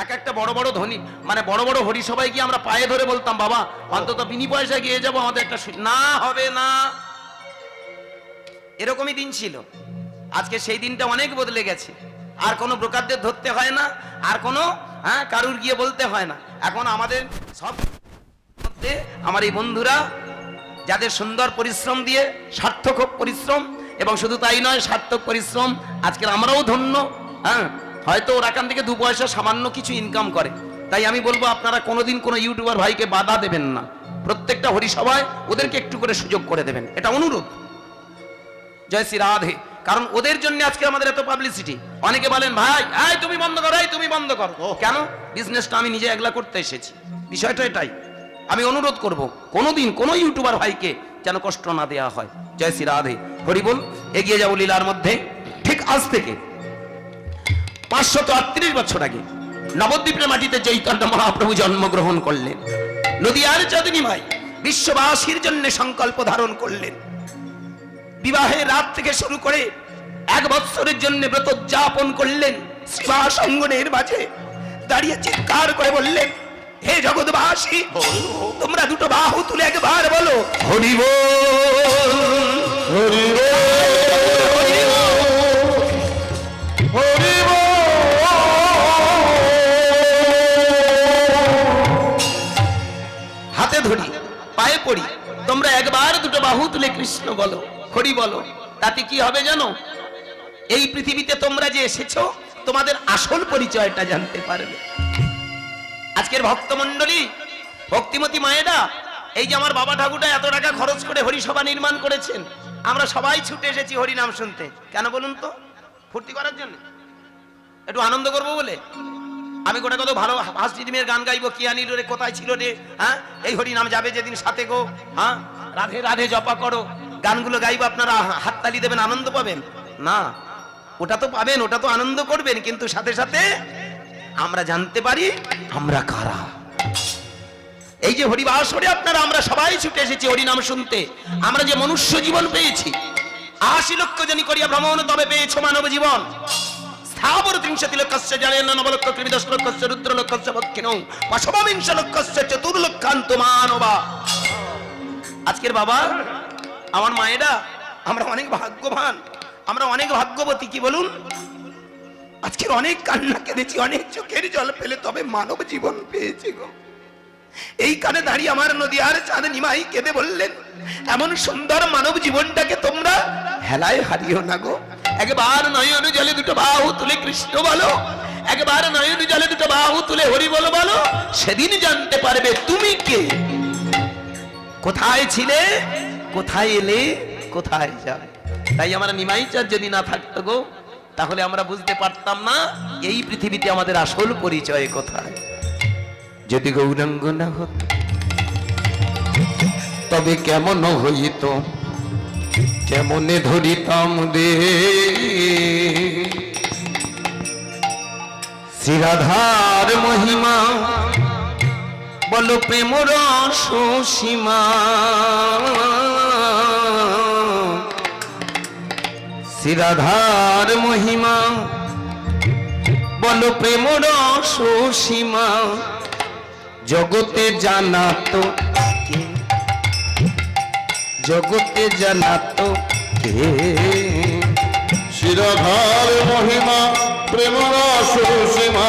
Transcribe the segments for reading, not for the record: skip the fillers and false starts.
এক একটা বড় বড় ধনী মানে বড় বড় হরি সবাই গিয়ে আমরা পায়ে ধরে বলতাম, বাবা অন্তত বিনি পয়সা গিয়ে যাবো, আমাদের একটা না হবে না, এরকমই দিন ছিল। আজকে সেই দিনটা অনেক বদলে গেছে। আর কোনো ব্রোকারদের ধরতে হয় না, আর কোনো কারুর গিয়ে বলতে হয় না। এখন আমাদের সব মধ্যে আমার এই বন্ধুরা যাদের সুন্দর পরিশ্রম দিয়ে সার্থক পরিশ্রম, এবং শুধু তাই নয় সার্থক পরিশ্রম, আজকের আমরাও ধন্য। হয়তো ওরা এখান থেকে 2 পয়সা সামান্য কিছু ইনকাম করে। তাই আমি বলবো আপনারা কোনোদিন কোনো ইউটিউবার ভাইকে বাধা দেবেন না, প্রত্যেকটা হরিসভায় ওদেরকে একটু করে সুযোগ করে দেবেন, এটা অনুরোধ। জয় শ্রী রাধে। কারণ ওদের জন্য আজকে আমাদের এত পাবলিসিটি। অনেকে বলেন ভাই এই তুমি বন্ধ করো, এই তুমি বন্ধ করো। কেন? বিজনেসটা আমি নিজে একলা করতে এসেছি, বিষয়টা এটাই। আমি অনুরোধ করব কোনোদিন কোনো ইউটিউবার ভাইকে যেন কষ্ট না দেওয়া হয়। জয় শ্রী রাধে, হরি বল। এগিয়ে যাবো লীলার মধ্যে। ঠিক আজ থেকে 538 বছর আগে নবদ্বীপের মাটিতে চৈতন্য মহাপ্রভু জন্মগ্রহণ করলেন। নদিয়ার চাঁদনী মাই বিশ্ববাসীর জন্য সংকল্প ধারণ করলেন। বিবাহের রাত থেকে শুরু করে 1 বৎসরের জন্য ব্রত উদযাপন করলেন। শ্রীবাস অঙ্গনের মাঝে দাঁড়িয়ে চিৎকার করে বললেন, হে জগৎবাসী, তোমরা দুটো বাহু তুলে একবার বলো হরি বল, হরি হাতে ধরি পায়ে পড়ি, তোমরা একবার দুটো বাহু তুলে কৃষ্ণ বলো, হরি বলো। তাতে কি হবে জানো? এই পৃথিবীতে তোমরা যে এসেছো তোমাদের আসল পরিচয়টা জানতে পারবে। আজকের ভক্তমণ্ডলী, ভক্তিমতী মায়েরা, এই যে আমার বাবা ঠাকুরটা এত টাকা খরচ করে হরিসভা নির্মাণ করেছেন, আমরা সবাই ছুটে এসেছি হরি নাম শুনতে। কেন বলুন তো? ফুর্তি করার জন্য, একটু আনন্দ করবো বলে। আমি গোটা কত ভালো হাসিমের গান গাইবো, কিয়ানি রে কোথায় ছিল রে, এই হরি নাম যাবে যেদিন সাথে গো, রাধে রাধে জপা করো, গানগুলো গাইবো, আপনারা হাততালি দেবেন, আনন্দ পাবেন না? ওটা তো পাবেন, ওটা তো আনন্দ করবেন, কিন্তু সাথে সাথে আমরা জানতে পারি আমরা কারা। এই যে হরিবাসরে আপনারা আমরা সবাই ছুটে এসেছি হরি নাম শুনতে। আমরা যে মনুষ্য জীবন পেয়েছি, 80 লক্ষ জনি করিয়া ভ্রমণ তবে পেয়েছ মানব জীবন। স্থাবর 30 লক্ষস্য জানেন, নবলক্ষ কৃমি 10 লক্ষস্য রুদ্র লক্ষস্য ভক্ষিণং 25 লক্ষস্য চতুর্লক্ষান্ত মানবা। আজকের বাবা আমার মায়েরা, আমরা অনেক ভাগ্যবান, আমরা অনেক ভাগ্যবতী। কি বলুন? আজকের অনেক কান্না কেঁদেছি, অনেক চোখের জল ফেলে তবে মানব জীবন পেয়েছি গো। এই কানে দাঁড়িয়ে আমার নদিয়ার চাঁদনী মাই কেঁদে বললেন, এমন সুন্দর মানব জীবনটাকে তোমরা হেলায় হারিও না গো। একবার নয়ন জলে দুটো বাহু তুলে কৃষ্ণ বলো, একবার নয়ন জলে দুটো বাহু তুলে হরি বলো বলো, সেদিন জানতে পারবে তুমি কে, কোথায় ছিলে, কোথায় এলে, কোথায় যাবে। তাই আমার নিমাই চাঁদ যদি না থাকতো গো, তাহলে আমরা বুঝতে পারতাম না এই পৃথিবীতে আমাদের আসল পরিচয় কোথায়। যদি গৌরাঙ্গ না হতো তবে কেমন হইত, কেমনে ধরিতাম রে শ্রীরাধার মহিমা, বলো প্রেম রস সীমা। শ্রীরাধার মহিমা, বলো প্রেম রস সীমা, জগতে জানাতো কে, জগতে জানাতো কে। শ্রীরাধার মহিমা প্রেম রস সীমা,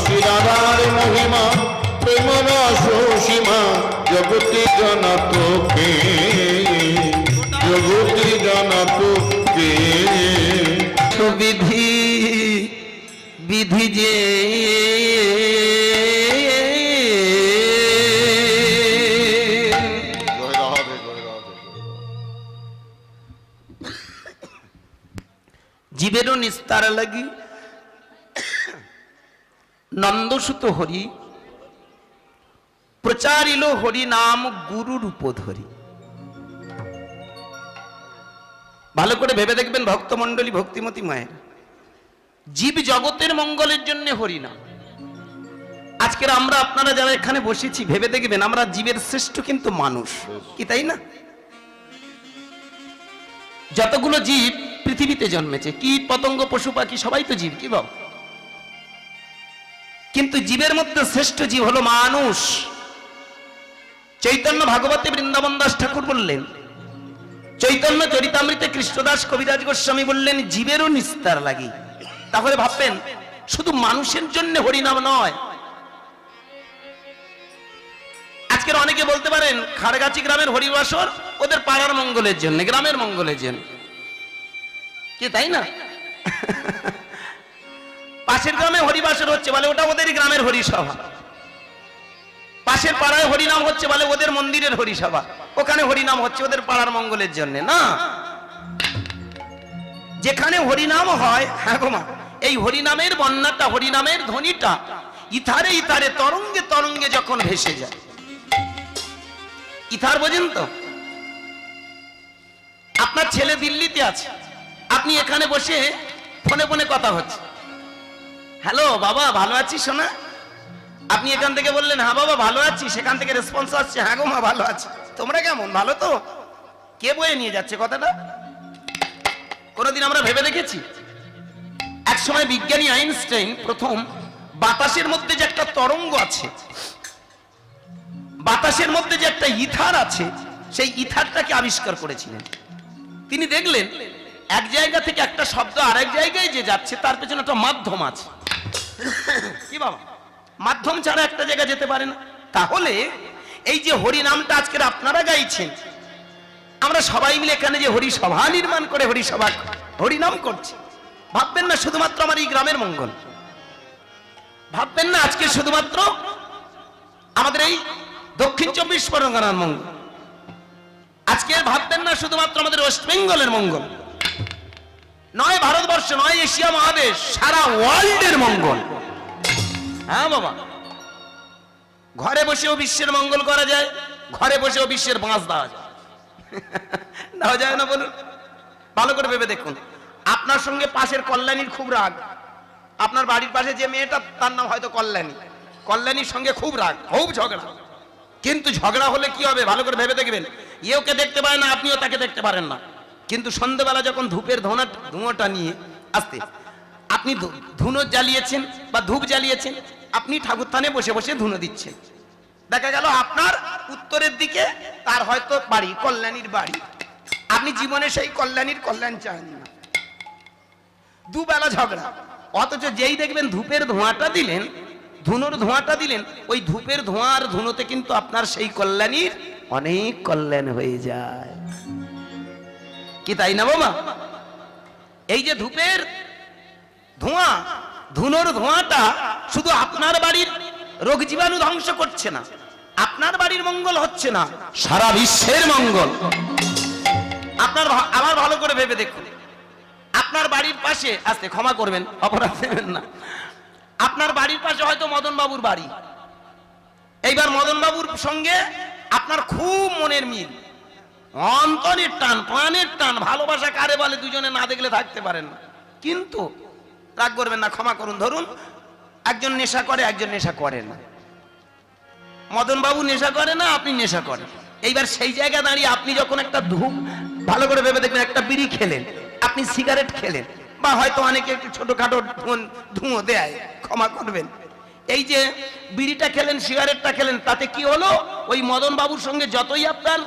শ্রীরাধার মহিমা প্রেম রস সীমা, জগতে জানাতো কে, জগতে জানাতো কে। বিধি বিধি যে জীবেরও নিস্তার লাগি নন্দসুত হরি প্রচারিল হরি নাম গুরু রূপ ধরি। ভালো করে ভেবে দেখবেন ভক্তমণ্ডলী, ভক্তিমতী মায়ের, জীব জগতের মঙ্গলের জন্য হরি নাম। আজকের আমরা আপনারা যারা এখানে বসেছি ভেবে দেখবেন আমরা জীবের শ্রেষ্ঠ কিন্তু মানুষ, কি তাই না? যতগুলো জীব পৃথিবীতে জন্মেছে, কীট পতঙ্গ পশু পাখি সবাই তো জীব, কি বাবা? কিন্তু জীবের মধ্যে শ্রেষ্ঠ জীব হলো মানুষ। চৈতন্য ভাগবতে বৃন্দাবন দাস ঠাকুর বললেন, চৈতন্য চরিতামৃতে কৃষ্ণদাস কবিরাজ গোস্বামী বললেন, জীবেরও নিস্তার লাগি। তাহলে ভাববেন শুধু মানুষের জন্য হরিনাম নয়। আজকের অনেকে বলতে পারেন খাড়গাছি গ্রামের হরিবাসর ওদের পাড়ার মঙ্গলের জন্য, গ্রামের মঙ্গলের জন্য, কি তাই না? পাশের গ্রামে হরিবাসর হচ্ছে বলে ওটা ওদের গ্রামের হরিসভা, পাশের পাড়ায় হরিনাম হচ্ছে বলে ওদের মন্দিরের হরিসভা, ওখানে হরিনাম হচ্ছে ওদের পাড়ার মঙ্গলের জন্য না। যেখানে হরিনাম হয়, হ্যাঁ গো মা, এই হরিনামের বন্যাটা, হরিনামের ধ্বনিটা ইথারে ইথারে তরঙ্গে তরঙ্গে যখন ভেসে যায়, ইথার বোঝেন তো? আপনার ছেলে দিল্লিতে আছে, আপনি এখানে বসে ফোনে ফোনে কথা হচ্ছে, হ্যালো বাবা ভালো আছিস সোনা? আপনি এখান থেকে বললেন হ্যাঁ বাবা ভালো আছি, সেখান থেকে রেসপন্স আসছে হ্যাঁ গো মা ভালো আছি, তোমরা কেমন, ভালো তো? কে বয়ে নিয়ে যাচ্ছে কথাটা? কোনদিন আমরা ভেবে দেখেছি? এক সময় বিজ্ঞানী আইনস্টাইন প্রথম বাতাসের মধ্যে যে একটা তরঙ্গ আছে, বাতাসের মধ্যে যে একটা ইথার আছে, সেই ইথারটাকে আবিষ্কার করেছিলেন। তিনি দেখলেন এক জায়গা থেকে একটা শব্দ আরেক জায়গায় যে যাচ্ছে তার পেছনে একটা মাধ্যম আছে। কি বাবা, মাধ্যম ছাড়া একটা জায়গা যেতে পারে না। তাহলে এই যে হরি নামটা আজকের আপনারা গাইছেন, আমরা সবাই মিলে এখানে যে হরি সভা নির্মাণ করে হরিসভা হরিনাম করছি, ভাববেন না শুধুমাত্র আমার এই গ্রামের মঙ্গল, ভাববেন না আজকে শুধুমাত্র আমাদের এই দক্ষিণ 24 পরগনার মঙ্গল, আজকে ভাববেন না শুধুমাত্র আমাদের ওয়েস্ট বেঙ্গলের মঙ্গল, নয় ভারতবর্ষ, নয় এশিয়া মহাদেশ, সারা ওয়ার্ল্ডের মঙ্গল। হ্যাঁ বাবা, ঘরে বসেও বিশ্বের মঙ্গল করা যায়, ঘরে বসেও বিশ্বের বাঁশ দেওয়া যায়। দেওয়া যায় না বলুন? ভালো করে ভেবে দেখুন। আপনার সঙ্গে পাশের কল্যাণীর খুব রাগ, আপনার বাড়ির পাশে যে মেয়েটা তার নাম হয়তো কল্যাণী, কল্যাণীর সঙ্গে খুব রাগ, খুব ঝগড়া। কিন্তু ঝগড়া হলে কি হবে ভালো করে ভেবে দেখবেন, ইয়েওকে দেখতে পারে না, আপনিও তাকে দেখতে পারেন না। কিন্তু সন্ধ্যেবেলা যখন ধূপের ধোঁয়াটা নিয়ে আসতে, আপনি ধুনো জ্বালিয়েছেন বা ধূপ জ্বালিয়েছেন, আপনি ঠাকুর থানে বসে বসে ধুনো দিচ্ছেন, দেখা গেল আপনার উত্তরের দিকে তার হয়তো বাড়ি, কল্যাণীর বাড়ি, আপনি জীবনে সেই কল্যাণীর কল্যাণ চান না, দুবেলা ঝগড়া। অথচ যেই দেখবেন ধূপের ধোঁয়াটা দিলেন, ধুনোর ধোঁয়াটা দিলেন, ওই ধূপের ধোঁয়ার ধুনোতে কিন্তু আপনার সেই কল্যাণীর অনেক কল্যাণ হয়ে যায়, কি তাই না বাবা? এই যে ধূপের ধোঁয়া, ধুনোর ধোঁয়াটা শুধু আপনার বাড়ির রোগ জীবাণু ধ্বংস করছে না, আপনার বাড়ির মঙ্গল হচ্ছে না, সারা বিশ্বের মঙ্গল। আপনার আবার ভালো করে ভেবে দেখুন, আপনার বাড়ির পাশে, আস্তে ক্ষমা করবেন অপরাধ দেবেন না, আপনার বাড়ির পাশে হয়তো মদন বাবুর বাড়ি, এইবার মদন বাবুর সঙ্গে আপনার খুব মনের মিল, অন্তরের টান, প্রাণের টান, ভালোবাসা কারে বলে দুজনে না দেখলে থাকতে পারেন না। কিন্তু রাগ করবেন না, ক্ষমা করুন, ধরুন একজন নেশা করে, একজন নেশা করে না, মদন বাবু নেশা করে না, আপনি নেশা করেন। এইবার সেই জায়গায় দাঁড়িয়ে আপনি যখন একটা ধূপ, ভালো করে ভেবে দেখবেন, একটা বিড়ি খেলেন, আপনি সিগারেট খেলেন, বা হয়তো অনেকে একটু ছোটখাটো ধুঁয়ো দেয়, ক্ষমা করবেন, এই যে বিড়িটা খেলেন, সিগারেটটা খেলেন, তাতে কি হলো? ওই মদন বাবুর সঙ্গে যতই আপনার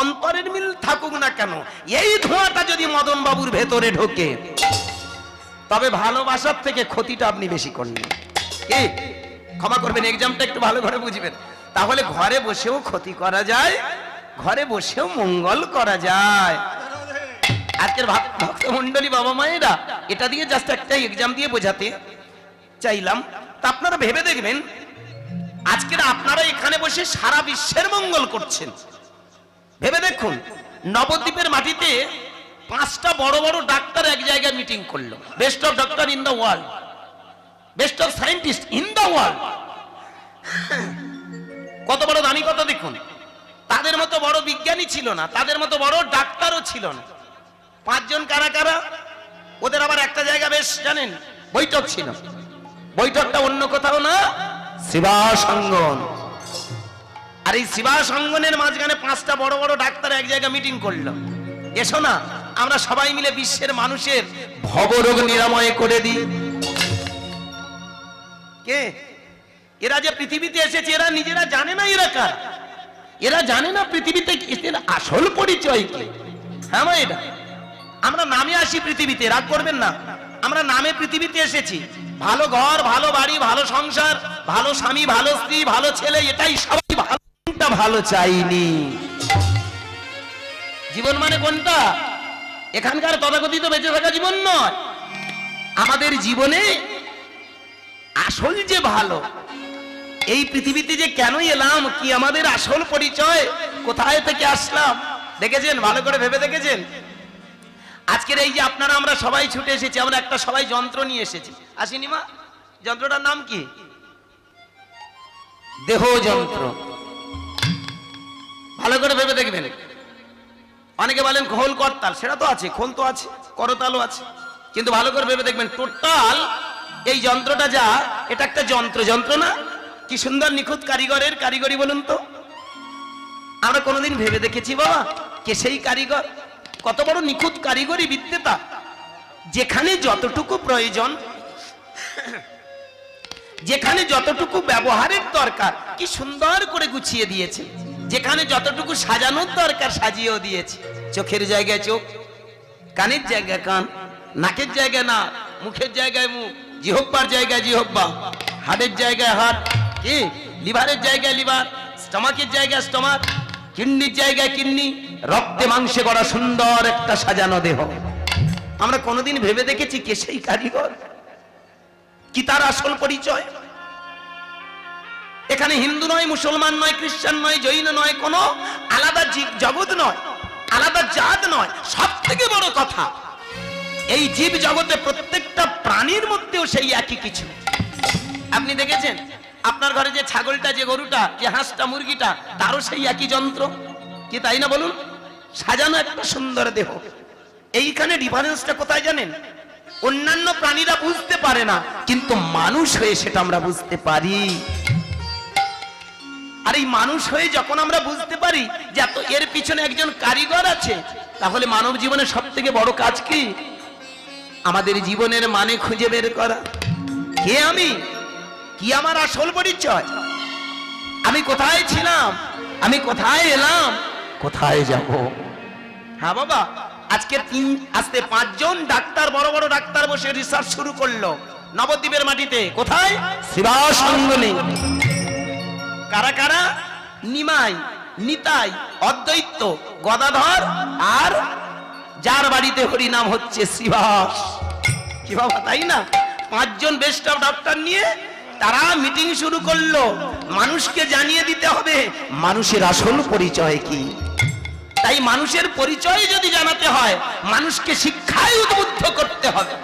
অন্তরের মিল থাকুক না কেন, এই ধোঁয়াটা যদি মদন বাবুর ভেতরে ঢোকে, তবে ভালোবাসার থেকে ক্ষতিটা আপনি বেশি করলেন। কি ক্ষমা করবেন, এক্সামটা একটু ভালো করে বুঝবেন। তাহলে ঘরে বসেও ক্ষতি করা যায়, ঘরে বসেও মঙ্গল করা যায়। আজকের ভক্ত মন্ডলী বাবা মায়েরা এটা দিয়ে জাস্ট একটা এক্সাম দিয়ে বোঝাতে চাইলাম। তা আপনারা ভেবে দেখবেন, আজকের আপনারা এখানে বসে সারা বিশ্বের মঙ্গল করছেন। ভেবে দেখুন, নবদ্বীপের মাটিতে 5টা বড় বড় ডাক্তার এক জায়গায় মিটিং করলো, best of doctor in the world, best of scientist in the world. কত বড় দামি কথা দেখুন, তাদের মতো বড় বিজ্ঞানী ছিল না, তাদের মতো বড় ডাক্তারও ছিল না। 5 জন কারা কারা? ওদের আবার একটা জায়গা বেশ জানেন, বৈঠক ছিল। বৈঠকটা অন্য কোথাও না, শিবাসঙ্গন। আর এই শিবাসঙ্গনের মাঝখানে 5টা বড় বড় ডাক্তার এক জায়গায় মিটিং করলো, এসো না আমরা সবাই মিলে বিশ্বের মানুষের ভবরোগ নিরাময় করে দিই। কে এরা যে পৃথিবীতে এসেছে এরা নিজেরা জানে না এরা কার, এরা জানে না পৃথিবীতে এদের আসল পরিচয় কি। হ্যাঁ মা, এটা আমরা নামে আসি পৃথিবীতে, রাগ করবেন না, আমরা নামে পৃথিবীতে এসেছি। ভালো ঘর, ভালো বাড়ি, ভালো সংসার, ভালো স্বামী, ভালো স্ত্রী, ভালো ছেলে, এটাই সবাই ভালো, ভালো চাইনি। জীবন মানে কোনটা? এখানকার তথাকথিত বেঁচে থাকা জীবন নয়। আমাদের জীবনে আসল যে ভালো, এই পৃথিবীতে যে কেন এলাম, কি আমাদের আসল পরিচয়, কোথায় থেকে আসলাম, দেখেছেন? ভালো করে ভেবে দেখেছেন? আজকের এই যে আপনারা আমরা সবাই ছুটে এসেছি, আমরা একটা সবাই যন্ত্র নিয়ে এসেছি, আসিনি মা? যন্ত্রটার নাম কি? দেহ যন্ত্র। ভালো করে ভেবে দেখবেন। অনেকে বলেন খোল করতাল, সেটা তো আছে, খোল তো আছে, করতালও আছে, কিন্তু ভালো করে ভেবে দেখবেন টোটাল এই যন্ত্রটা যা, এটা একটা যন্ত্র, যন্ত্র না? কি সুন্দর নিখুঁত কারিগরের কারিগরি বলুন তো। আমরা কোনোদিন ভেবে দেখেছি বাবা কে সেই কারিগর? কত বড় নিখুঁত কারিগরি বিদ্যেতা, যেখানে যতটুকু প্রয়োজন, যেখানে যতটুকু ব্যবহারের দরকার কি সুন্দর করে গুছিয়ে দিয়েছে, যেখানে যতটুকু সাজানোর দরকার সাজিয়েও দিয়েছে। চোখের জায়গায় চোখ, কানের জায়গায় কান, নাকের জায়গায় নাক, মুখের জায়গায় মুখ, জিহ্বার জায়গায় জিহ্বা, হাড়ের জায়গায় হাড়, কি লিভারের জায়গায় লিভার, স্টমাকের জায়গায় স্টমাক, কিডনির জায়গায় কিডনি, রক্তে মাংসে গড়া সুন্দর একটা সাজানো দেহ। আমরা কোনোদিন ভেবে দেখেছি কে সেই কারিগর, কি তার আসল পরিচয়? এখানে হিন্দু নয়, মুসলমান নয়, খ্রিস্টান নয়, জৈন নয়, কোনো আলাদা জগৎ নয়, আলাদা জাত নয়। সব থেকে বড় কথা, এই জীব জগতে প্রত্যেকটা প্রাণীর মধ্যেও সেই একই কিছু। আপনি দেখেছেন আপনার ঘরে যে ছাগলটা, যে গরুটা, যে হাঁসটা, মুরগিটা, তারও সেই একই যন্ত্র, কি তাই না বলুন? সাজানো একটা সুন্দর দেহ। এইখানে ডিফারেন্সটা কোথায় জানেন? অন্যান্য প্রাণীরা বুঝতে পারে না, কিন্তু মানুষ হয়ে সেটা আমরা বুঝতে পারি। আর এই মানুষ হয়ে যখন আমরা বুঝতে পারি যে এর পিছনে একজন কারিগর আছে, তাহলে মানব জীবনের সব থেকে বড় কাজ কি? আমাদের জীবনের মানে খুঁজে বের করা। কে আমি, কি আমার আসল পরিচয়, আমি কোথায় ছিলাম, আমি কোথায় এলাম, কোথায় যাব। হ্যাঁ বাবা, আজকে আজকে 5 জন ডাক্তার, বড় বড় ডাক্তার বসে রিসার্চ শুরু করলো নবদ্বীপের মাটিতে। কোথায়? শ্রীবাস অঙ্গনে। কারা কারা? নিমাই, নিতাই, অদ্বৈত, গদাধর, আর যার বাড়িতে হরি নাম হচ্ছে শ্রীবাস। কি বাবা, তাই না? 5 জন বেস্ট অফ ডক্টর নিয়ে তারা মিটিং শুরু করলো। মানুষকে জানিয়ে দিতে হবে মানুষের আসল পরিচয় কি। তাই মানুষের পরিচয় যদি জানাতে হয়, মানুষকে শিক্ষায় উদ্বুদ্ধ করতে হবে।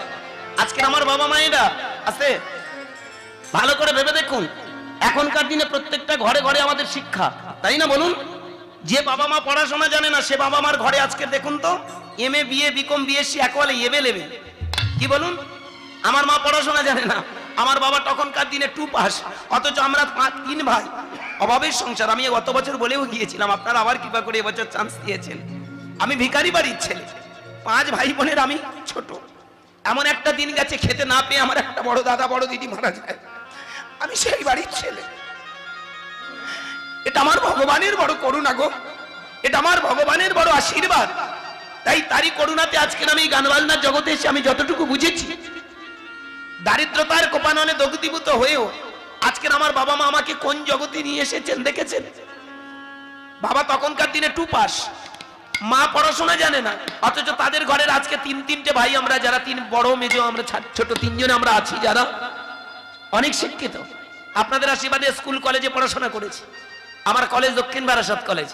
আজকে আমার বাবা মায়েরা আছে, ভালো করে ভেবে দেখুন, এখনকার দিনে প্রত্যেকটা ঘরে ঘরে আমাদের শিক্ষা, তাই না বলুন? যে বাবা মা পড়াশোনা জানে না, সে বাবা মার ঘরে আজকে দেখুন তো MA, BA, BCom, BSc একবারে এভেলেবেল। কি বলুন? আমার মা পড়াশোনা জানে না, আমার বাবা তখনকার দিনে 2 পাস, অথচ আমরা 3 ভাই, অভাবের সংসার। আমি গত বছর বলেও গিয়েছিলাম, আপনারা আবার কৃপা করে এবছর চান্স দিয়েছেন। আমি ভিখারি বাড়ির ছেলে, 5 ভাই বোনের আমি ছোট। এমন একটা দিন গেছে খেতে না পেয়ে আমার একটা বড় দাদা, বড় দিদি মারা যায়, আমি সেই বাড়ির ছেলে। এটা আমার ভগবানের বড় করুণা গো, এটা আমার ভগবানের বড় আশীর্বাদ। তাই তারই করুণাতে আজকে আমি গান বাজনার জগতে এসে আমি যতটুকু বুঝেছি, দারিদ্রতার কোপানলে দগ্ধীভূত হয়েও আজকের আমার বাবা মা আমাকে কোন জগতে নিয়ে এসেছেন দেখেছেন? বাবা তখনকার দিনে 2 পাস, মা পড়াশোনা জানে না, অথচ তাদের ঘরের আজকে 3-3টে ভাই আমরা, যারা 3 বড় মেজো, আমরা ছোট 3 জন আমরা আছি, যারা অনেক শিক্ষিত। আপনাদের আশীর্বাদে স্কুল কলেজে পড়াশোনা করেছি। আমার কলেজ দক্ষিণ বারাসাত কলেজ।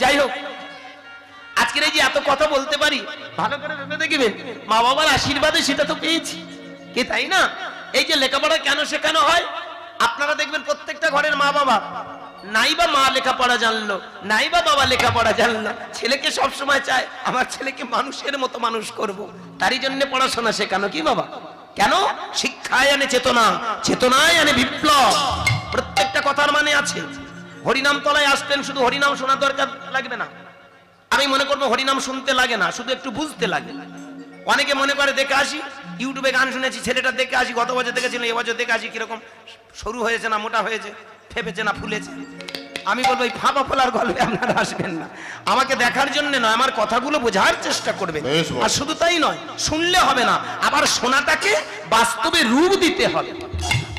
যাই হোক, আজকের এই যে এত কথা বলতে পারি, ভালো করে ভেবে দেখবেন মা বাবার আশীর্বাদে সেটা তো পেয়েছি, কি তাই না? এই যে লেখাপড়া কেন শেখানো হয়, আপনারা দেখবেন প্রত্যেকটা ঘরের মা বাবা, নাই বা মা লেখাপড়া জানলো, নাই বা বাবা লেখাপড়া জানলো, ছেলেকে সব সময় চায় আমার ছেলেকে মানুষের মতো মানুষ করব, তারই জন্য পড়াশোনা শেখানো। কি বাবা? কেন? শিক্ষায় আনে চেতনা, চেতনায় আনে বিপ্লব। প্রত্যেকটা কথার মানে আছে। হরিনাম তলায় আসতেন, শুধু হরিনাম শোনার দরকার লাগবে না। আমি মনে করবো হরিনাম শুনতে লাগে না, শুধু একটু বুঝতে লাগে। অনেকে মনে করে দেখে আসি ইউটিউবে গান শুনেছি, ছেলেটা দেখে আসি, গত বছর দেখেছিল, এবছর দেখে আসি কিরকম সরু হয়েছে না মোটা হয়েছে, ফেপেছে না ফুলেছে। আমি বলবো এই ফাঁপা ফোলার গল্পে আপনারা আসবেন না, আমাকে দেখার জন্য নয়, আমার কথাগুলো বোঝার চেষ্টা করবেন। বেশ ভালো। আর শুধু তাই নয়, শুনলে হবে না, আবার শোনাটাকে বাস্তবে রূপ দিতে হবে।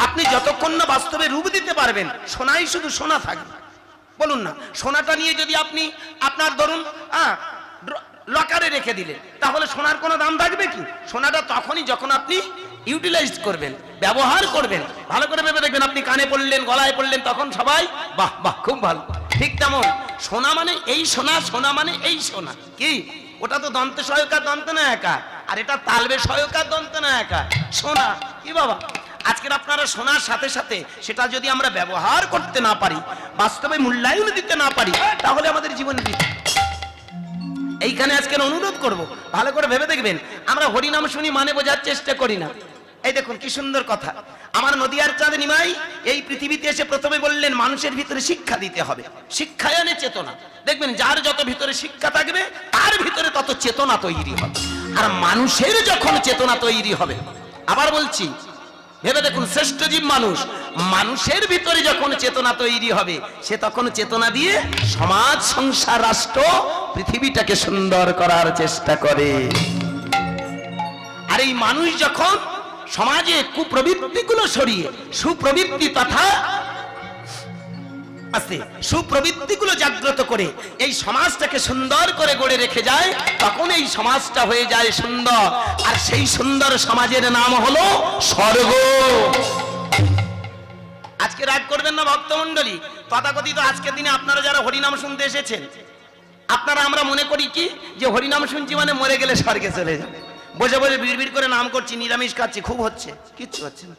আপনি যতক্ষণ না বাস্তবে রূপ দিতে পারবেন, শোনাই শুধু শোনা থাকবে। বলুন না, সোনাটা নিয়ে যদি আপনি আপনার ধরুন লকারে রেখে দিলেন, তাহলে সোনার কোনো দাম থাকবে কি? সোনাটা তখনই যখন আপনি ইউটিলাইজ করবেন, ব্যবহার করবেন। ভালো করে ভেবে দেখবেন, আপনি কানে পড়লেন, গলায় পড়লেন, তখন সবাই বাহ বাহ খুব ভালো। ঠিক তেমন সোনা মানে এই সোনা, সোনা মানে এই সোনা কি, ওটা তো দন্তে সহায়কার দন্ত না একা, আর এটা তালবে সহায়কার দন্ত না একা, সোনা কি বাবা। আজকের আপনারা শোনার সাথে সাথে সেটা যদি আমরা ব্যবহার করতে না পারি, বাস্তবে মূল্যায়ন দিতে না পারি, তাহলে আমাদের জীবন বৃথা। এইখানে আজকের অনুরোধ করব, ভালো করে ভেবে দেখবেন, আমরা হরিনাম শুনি মানে বোঝার চেষ্টা করি না। এই দেখুন কি সুন্দর কথা, আমার নদিয়ার চাঁদ নিমাই এই পৃথিবীতে এসে প্রথমে বললেন মানুষের ভিতরে শিক্ষা দিতে হবে, শিক্ষায়নে চেতনা। দেখবেন যার যত ভিতরে শিক্ষা থাকবে তার ভিতরে তত চেতনা তৈরি হবে, আর মানুষের যখন চেতনা তৈরি হবে, আবার বলছি ভেবে দেখুন, শ্রেষ্ঠ জীব মানুষ, মানুষের ভিতরে যখন চেতনা তৈরি হবে, সে তখন চেতনা দিয়ে সমাজ, সংসার, রাষ্ট্র, পৃথিবীটাকে সুন্দর করার চেষ্টা করে। আর এই মানুষ যখন সমাজে কুপ্রবৃত্তিগুলো সরিয়ে সুপ্রবৃত্তি তথা সুপ্রবৃত্তিগুলো জাগ্রত করে এই সমাজটাকে সুন্দর করে গড়ে রেখে যায়, তখন এই সমাজটা হয়ে যায় সুন্দর, আর সেই সুন্দর সমাজের নাম হলো স্বর্গ। আজকে রাগ করবেন না ভক্তমণ্ডলী, তথাকথিত আজকের দিনে আপনারা যারা হরিনাম শুনতে এসেছেন, আপনারা আমরা মনে করি কি যে হরিনাম শুনছি মানে মরে গেলে স্বর্গে চলে যাবে, বসে বসে বিড়বিড় করে নাম করছি, নিরামিষ খাচ্ছি, খুব হচ্ছে, কিচ্ছু হচ্ছে না।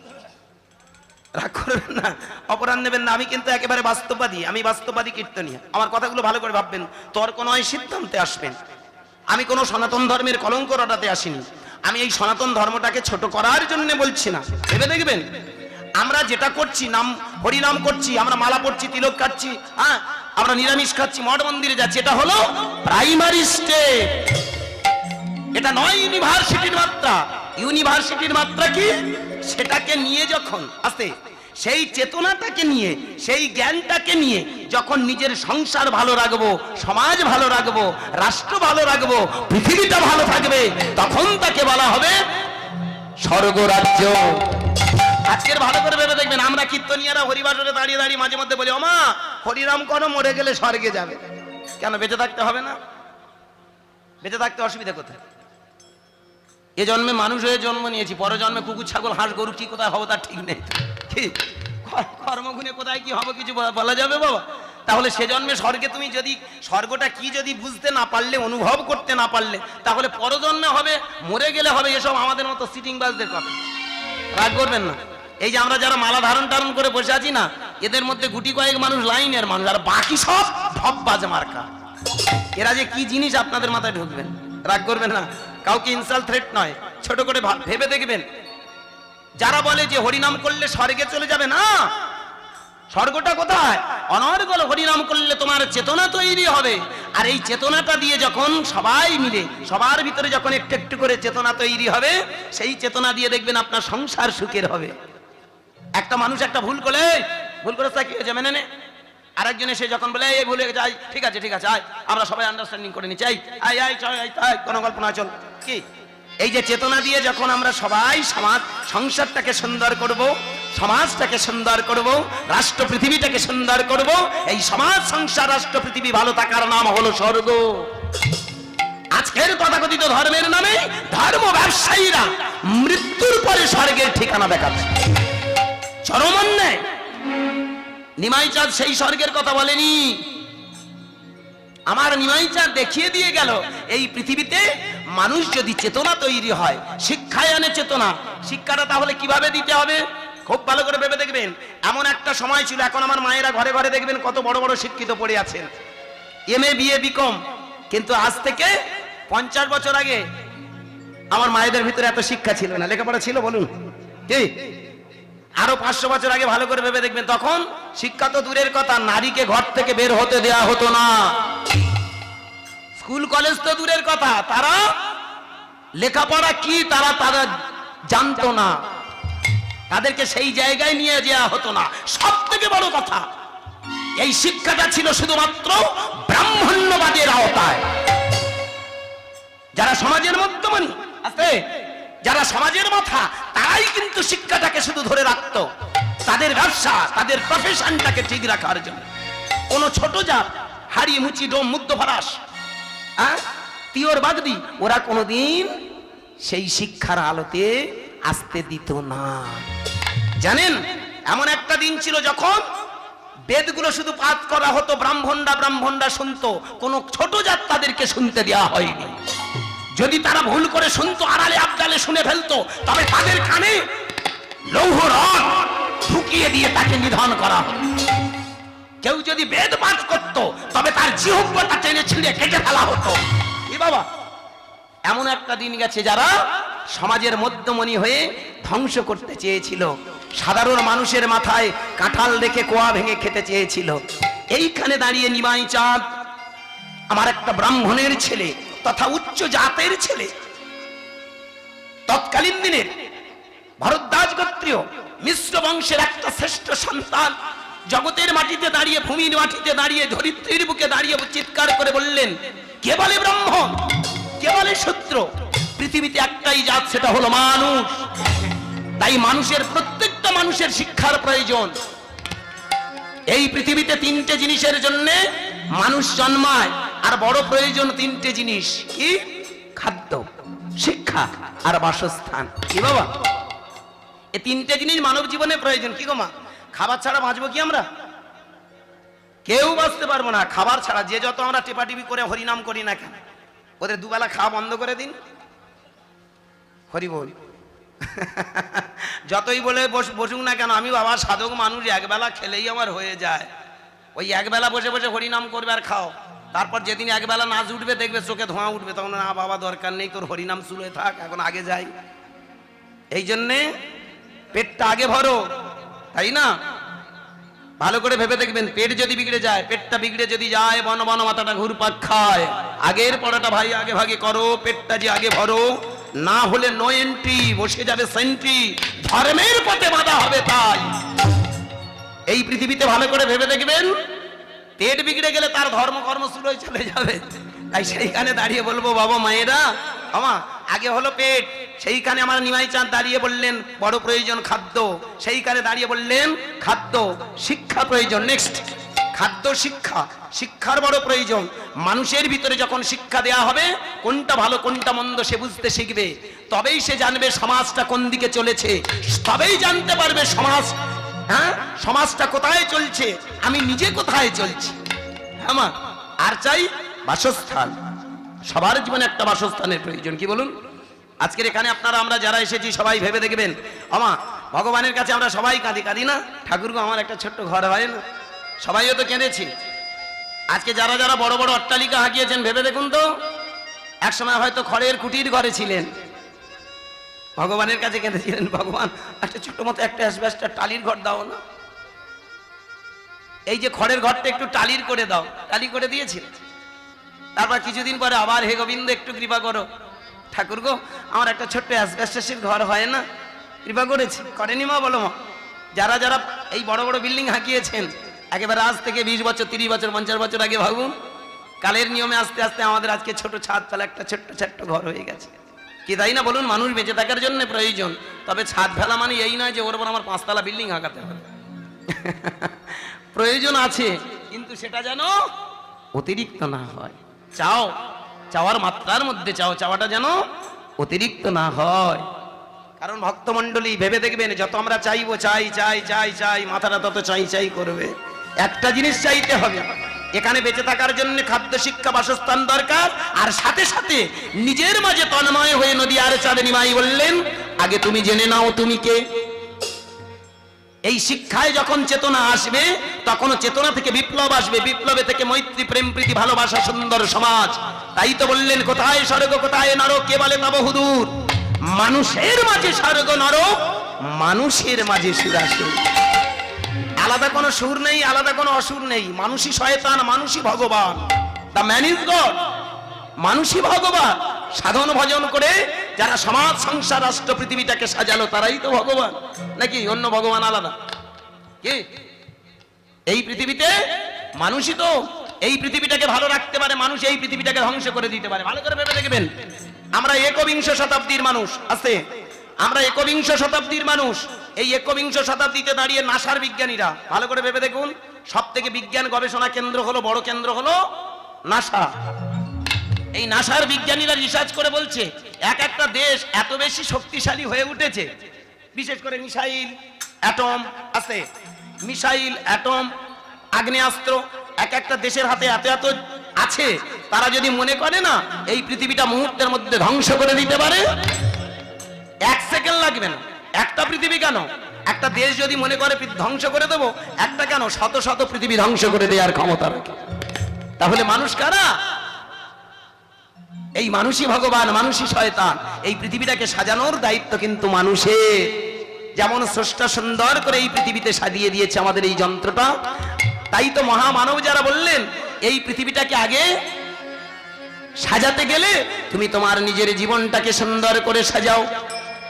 রাগ করবেন না, অপরাধ নেবেন না, আমি কিন্তু একেবারে বাস্তববাদী, আমি বাস্তববাদী কীর্তনীয়। আমার কথাগুলো ভালো করে ভাববেন, তর্ক নয় সিদ্ধান্তে আসবেন। আমি কোনো সনাতন ধর্মের কলঙ্ক রটাতে আসিনি, আমি এই সনাতন ধর্মটাকে ছোট করার জন্য বলছি না। ভেবে দেখবেন, আমরা যেটা করছি, নাম হরিনাম করছি, আমরা মালা পড়ছি, তিলক কাটছি, হ্যাঁ আমরা নিরামিষ খাচ্ছি, মঠ মন্দিরে যাচ্ছি, এটা হলো প্রাইমারি স্টেপ, এটা নয় ইউনিভার্সিটির মাত্রা। ইউনিভার্সিটির মাত্রা কি? সেটাকে নিয়ে যখন আস্তে সেই চেতনাটাকে নিয়ে, সেই জ্ঞানটাকে নিয়ে যখন নিজের সংসার ভালো রাখবো, সমাজ ভালো রাখবো, রাষ্ট্র ভালো রাখবো, পৃথিবীটা ভালো থাকবে, তখন তাকে বলা হবে স্বর্গরাজ্য। আজকের ভালো করে ভেবে দেখবেন, আমরা কীর্তনিয়ারা হরিবাসরে দাঁড়িয়ে দাঁড়িয়ে মাঝে মধ্যে বলি, ওমা হরিনাম করো, মরে গেলে স্বর্গে যাবে। কেন বেঁচে থাকতে হবে না? বেঁচে থাকতে অসুবিধা কোথায়? এ জন্মে মানুষ হয়ে জন্ম নিয়েছি, পরে জন্মে কুকুর, ছাগল, হাঁস, গরু কি কোথায় হবো তার ঠিক নেই। কি কর্মগুণে কোথায় কি হবো কিছু বলা যাবে বাবা? তাহলে সে জন্মে স্বর্গে তুমি যদি স্বর্গটা কি যদি বুঝতে না পারলে, অনুভব করতে না পারলে, তাহলে পরজন্মে হবে, মরে গেলে হবে, এসব আমাদের মতো সিটিং বাজদের কথা। রাগ করবেন না, এই যে আমরা যারা মালা ধারণ টারণ করে বসে আছি না, এদের মধ্যে গুটি কয়েক মানুষ লাইনের মানুষ, আর বাকি সব ঢপ বাজ মার্কা। এরা যে কি জিনিস আপনাদের মাথায় ঢুকবেন, রাগ করবেন না, কাউকে ইনসাল্ট থ্রেট নয়, ছোট করে ভেবে দেখবেন, যারা বলে যে হরিনাম করলে স্বর্গে চলে যাবে, না, স্বর্গটা কোথায়? অনর্গল হরিনাম করলে তোমার চেতনা তৈরি হবে, আর এই চেতনাটা দিয়ে যখন সবাই মিলে, সবার ভিতরে যখন একটু একটু করে চেতনা তৈরি হবে, সেই চেতনা দিয়ে দেখবেন আপনার সংসার সুখের হবে। একটা মানুষ একটা ভুল করে তা কি হয়েছে মেনে নে, আরেকজন এসে যখন বলে এই ভুলে যাই, ঠিক আছে ঠিক আছে, আয় আমরা সবাই আন্ডারস্ট্যান্ডিং করে নিচ্ছি, আয় আয় চল, কোনো গল্প না, চল। কি এই যে চেতনা দিয়ে যখন আমরা সবাই সমাজ সংসারটাকে সুন্দর করব, সমাজটাকে সুন্দর করব, রাষ্ট্র পৃথিবীটাকে সুন্দর করব, এই সমাজ সংসার রাষ্ট্র পৃথিবী ভালো থাকার নাম হলো স্বর্গ। আজকের তথাকথিত ধর্মের নামে ধর্ম ব্যবসায়ীরা মৃত্যুর পরে স্বর্গের ঠিকানা দেখাচ্ছে, চরম অন্যায়। নিমাই চাঁদ সেই স্বর্গের কথা বলেনি, আমার নিমাই চাঁদ দেখিয়ে দিয়ে গেল এই পৃথিবীতে মানুষ যদি চেতনা তৈরি হয়, শিক্ষায় আনে চেতনা। শিক্ষাটা তাহলে কিভাবে দিতে হবে? খুব ভালো করে ভেবে দেখবেন, এমন একটা সময় ছিল, এখন আমার মায়েরা ঘরে ঘরে দেখবেন কত বড় বড় শিক্ষিত পড়ে আছেন, MA BA BCom, কিন্তু আজ থেকে 50 বছর আগে আমার মায়েদের ভিতরে এত শিক্ষা ছিল না, লেখাপড়া ছিল বলুন কি? আরো 500 বছর আগে ভালো করে ভেবে দেখবেন, তখন শিক্ষা তো দূরের কথা, নারীকে ঘর থেকে বের হতে দেয়া হতো না, স্কুল কলেজ তো দূরের কথা, তারা লেখাপড়া কি তারা জানতো না, তাদেরকে সেই জায়গায় নিয়ে যাওয়া হতো না। সব থেকে বড় কথা, এই শিক্ষাটা ছিল শুধুমাত্র ব্রাহ্মণ্যবাদের আওতায়। যারা সমাজের মধ্যমণি আছে, যারা সমাজের মাথা, তারাই কিন্তু শিক্ষাটাকে শুধু ধরে রাখতো, তাদের ব্যবসা, তাদের প্রফেশনটাকে ঠিক রাখার জন্য। কোন ছোট জাত, হাড়ি মুচি ডোম মুগ্ধ ফরাস, তিওর বাগদি, ওরা কোনোদিন সেই শিক্ষার আলোতে আসতে দিত না। জানেন, এমন একটা দিন ছিল যখন বেদগুলো শুধু পাঠ করা হতো, ব্রাহ্মণরা শুনতো, কোন ছোট জাত তাদেরকে শুনতে দেওয়া হয়নি। যদি তারা ভুল করে শুনতো, আড়ালে আবডালে শুনে ফেলতো, তবে তাদের কানে লৌহ রড ঢুকিয়ে দিয়ে তাকে নিধন করা হতো। কেউ যদি বেদ পাঠ করত, তবে তার জিহ্বাটা টেনে ছিঁড়ে কেটে ফেলা হতো। কি বাবা, এমন একটা দিন গেছে যারা সমাজের মধ্যমণি হয়ে ধ্বংস করতে চেয়েছিল, সাধারণ মানুষের মাথায় কাঁঠাল রেখে কোয়া ভেঙে খেতে চেয়েছিল। এইখানে দাঁড়িয়ে নিমাই চাঁদ, আমার একটা ব্রাহ্মণের ছেলে তথা উচ্চ জাতের ছেলে, তৎকালীন দিনের ভরদ্বাজ গোত্রীয় মিশ্র বংশের একটা শ্রেষ্ঠ সন্তান, জগতের মাটিতে দাঁড়িয়ে, ভূমির মাটিতে দাঁড়িয়ে, ধরিত্রীর বুকে দাঁড়িয়ে চিৎকার করে বললেন, কে বলে ব্রাহ্মণ, কে বলে শূদ্র? পৃথিবীতে একটাই জাত, সেটা হলো মানুষ। তাই মানুষের, প্রত্যেকটা মানুষের শিক্ষার প্রয়োজন। এই পৃথিবীতে তিনটে জিনিসের জন্য মানুষ জন্মায়, আর বড় প্রয়োজন তিনটে জিনিস, কি? খাদ্য, শিক্ষা আর বাসস্থান। কি বাবা, এই তিনটে জিনিস মানব জীবনে প্রয়োজন। কি গো মা, খাবার ছাড়া বাঁচবো কি আমরা? কেউ বাঁচতে পারবো না খাবার ছাড়া। যে যত আমরা টেপাটিপি করে হরিনাম করি না কেন, ওদের দুবেলা খাওয়া বন্ধ করে দিন, হরি বল। যতই বলে বসুক না কেন, আমি বাবা সাধক মানুষ, একবেলা খেলেই আমার হয়ে যায়। ওই একবেলা বসে বসে হরিনাম করবে আর খাও, তারপর যেদিন একবেলা নাচ উঠবে, দেখবে চোখে ধোঁয়া উঠবে, তখন না বাবা দরকার নেই, তোর হরিনাম চুলে থাক, এখন আগে যাই। এই জন্যে পেটটা আগে ভরো, তাই না? ভালো করে ভেবে দেখবেন, পেট যদি বিগড়ে যায়, পেটটা বিগড়ে যদি যায়, বন বন মাথাটা ঘুরপাক খায়, আগের পড়াটা ভাই আগে ভাগে করো, পেটটা যে আগে ভরো, না হলে নো এন্ট্রি, বসে যাবে সেন্ট্রি, ধর্মের পথে বাধা হবে। তাই এই পৃথিবীতে ভালো করে ভেবে দেখবেন, পেট বিগড়ে গেলে তার ধর্মকর্ম শুরু হয়ে চলে যাবে। তাই সেইখানে দাঁড়িয়ে বলবো, বাবা মায়েরা, আমা আগে হলো পেট, সেইখানে আমার নিমাই চাঁদ দাঁড়িয়ে বললেন বড় প্রয়োজন খাদ্য, সেইখানে দাঁড়িয়ে বললেন খাদ্য, শিক্ষা প্রয়োজন। নেক্সট, খাদ্য, শিক্ষা, শিক্ষার বড় প্রয়োজন। মানুষের ভিতরে যখন শিক্ষা দেয়া হবে, কোনটা ভালো কোনটা মন্দ সে বুঝতে শিখবে, তবেই সে জানবে সমাজটা কোন দিকে চলেছে, তবেই জানতে পারবে সমাজ, সমাজটা কোথায় চলছে, আমি নিজে কোথায় চলছি। হ্যাঁ, আর চাই বাসস্থান। সবার জীবনে একটা বাসস্থানের প্রয়োজন। কি বলুন? আজকের এখানে আপনারা, আমরা যারা এসেছি, সবাই ভেবে দেখবেন, আমা ভগবানের কাছে আমরা সবাই কাঁদি না? ঠাকুর গো, আমার একটা ছোট্ট ঘর হয় না? সবাইও তো কেঁদেছি। আজকে যারা যারা বড় বড় অট্টালিকা হাঁকিয়েছেন, ভেবে দেখুন তো, একসময় হয়তো খড়ের কুটির ঘরে ছিলেন, ভগবানের কাছে কেঁদেছিলেন, ভগবান একটা ছোট মতো একটা অ্যাসবেস্টাস টালির ঘর দাও না, এই যে খড়ের ঘরটা একটু টালির করে দাও, টালি করে দিয়েছিল। তারপর কিছুদিন পরে আবার, হে গোবিন্দ একটু কৃপা করো, ঠাকুর গো আমার একটা ছোট্ট অ্যাসবেস্টাসের ঘর হয় না? কৃপা করেছি, করেনি মা? বলো মা। যারা যারা এই বড় বড় বিল্ডিং হাঁকিয়েছেন, একেবারে আজ থেকে 20 বছর, 30 বছর, 50 বছর আগে ভাবুন, কালের নিয়মে আস্তে আস্তে আমাদের আজকে ছোট ছাদ ফেলা একটা ছোট্ট ঘর হয়ে গেছে। কি তাই না বলুন? মানুষ বেঁচে থাকার জন্য প্রয়োজন। তবে ছাদ ফেলা মানে এই নয় যে ওর উপর আমার 5 তলা বিল্ডিং হাঁকাতে হবে। প্রয়োজন আছে, কিন্তু সেটা যেন অতিরিক্ত না হয়। চাও, চাওয়ার মাত্রার মধ্যে চাও, চাওয়াটা যেন অতিরিক্ত না হয়। কারণ ভক্তমণ্ডলী ভেবে দেখবেন, যত আমরা চাইবো, চাই চাই চাই চাই, মাথাটা তত চাই চাই করবে। একটা জিনিস চাইতে হবে, এখানে বেঁচে থাকার জন্য খাদ্য, শিক্ষা, বাসস্থান দরকার। আর সাথে সাথে নিজের মাঝে তন্ময় হয়ে নদী আর চাঁদ নিমাই বললেন, আগে তুমি জেনে নাও তুমি কে। এই শিক্ষায় যখন চেতনা আসবে, তখন চেতনা থেকে বিপ্লব আসবে, বিপ্লবে থেকে মৈত্রী, প্রেম, প্রীতি, ভালোবাসা, সুন্দর সমাজ। তাই তো বললেন, কোথায় স্বর্গ কোথায় নরক, কে বলে তব হুদুর। মানুষের মাঝে স্বর্গ নরক, মানুষের মাঝে সুরাসুর। আলাদা কোনো সুর নেই, আলাদা কোনো অসুর নেই। মানুষই শয়তান, মানুষই ভগবান। The man is god. মানুষই ভগবান। সাধন ভজন করে যারা সমাজ সংসার রাষ্ট্র পৃথিবীটাকে সাজালো তারাই তো ভগবান, নাকি অন্য ভগবান আলাদা? কি এই পৃথিবীতে মানুষই তো এই পৃথিবীটাকে ভালো রাখতে পারে, মানুষ এই পৃথিবীটাকে ধ্বংস করে দিতে পারে। ভালো করে ভেবে দেখবেন, আমরা একবিংশ শতাব্দীর মানুষ আছে, আমরা একবিংশ শতাব্দীর মানুষ। এই একবিংশ শতাব্দীতে দাঁড়িয়ে নাসার বিজ্ঞানীরা, ভালো করে ভেবে দেখুন, সব থেকে বিজ্ঞান গবেষণা কেন্দ্র হলো, বড় কেন্দ্র হলো নাসা। এই নাসার বিজ্ঞানীরা রিসার্চ করে বলছে এক একটা দেশ এত বেশি শক্তিশালী হয়ে উঠেছে, বিশেষ করে মিসাইল অ্যাটম আছে, মিসাইল অ্যাটম আগ্নেয়াস্ত্র এক একটা দেশের হাতে এত এত আছে, তারা যদি মনে করে না এই পৃথিবীটা মুহূর্তের মধ্যে ধ্বংস করে দিতে পারে, এক সেকেন্ড লাগবে না। একটা পৃথিবী কেন, একটা দেশ যদি মনে করে ধ্বংস করে দেবো, একটা কেন শত শত পৃথিবী ধ্বংস করে দেওয়ার ক্ষমতা রাখে। তাহলে মানুষ কারা? এই মানুষই ভগবান, মানুষই শয়তান। এই পৃথিবীটাকে সাজানোর দায়িত্ব কিন্তু মানুষের। যেমন স্রষ্টা সুন্দর করে এই পৃথিবীতে সাজিয়ে দিয়েছে আমাদের এই যন্ত্রটা, তাই তো মহামানব যারা বললেন এই পৃথিবীটাকে আগে সাজাতে গেলে তুমি তোমার নিজের জীবনটাকে সুন্দর করে সাজাও।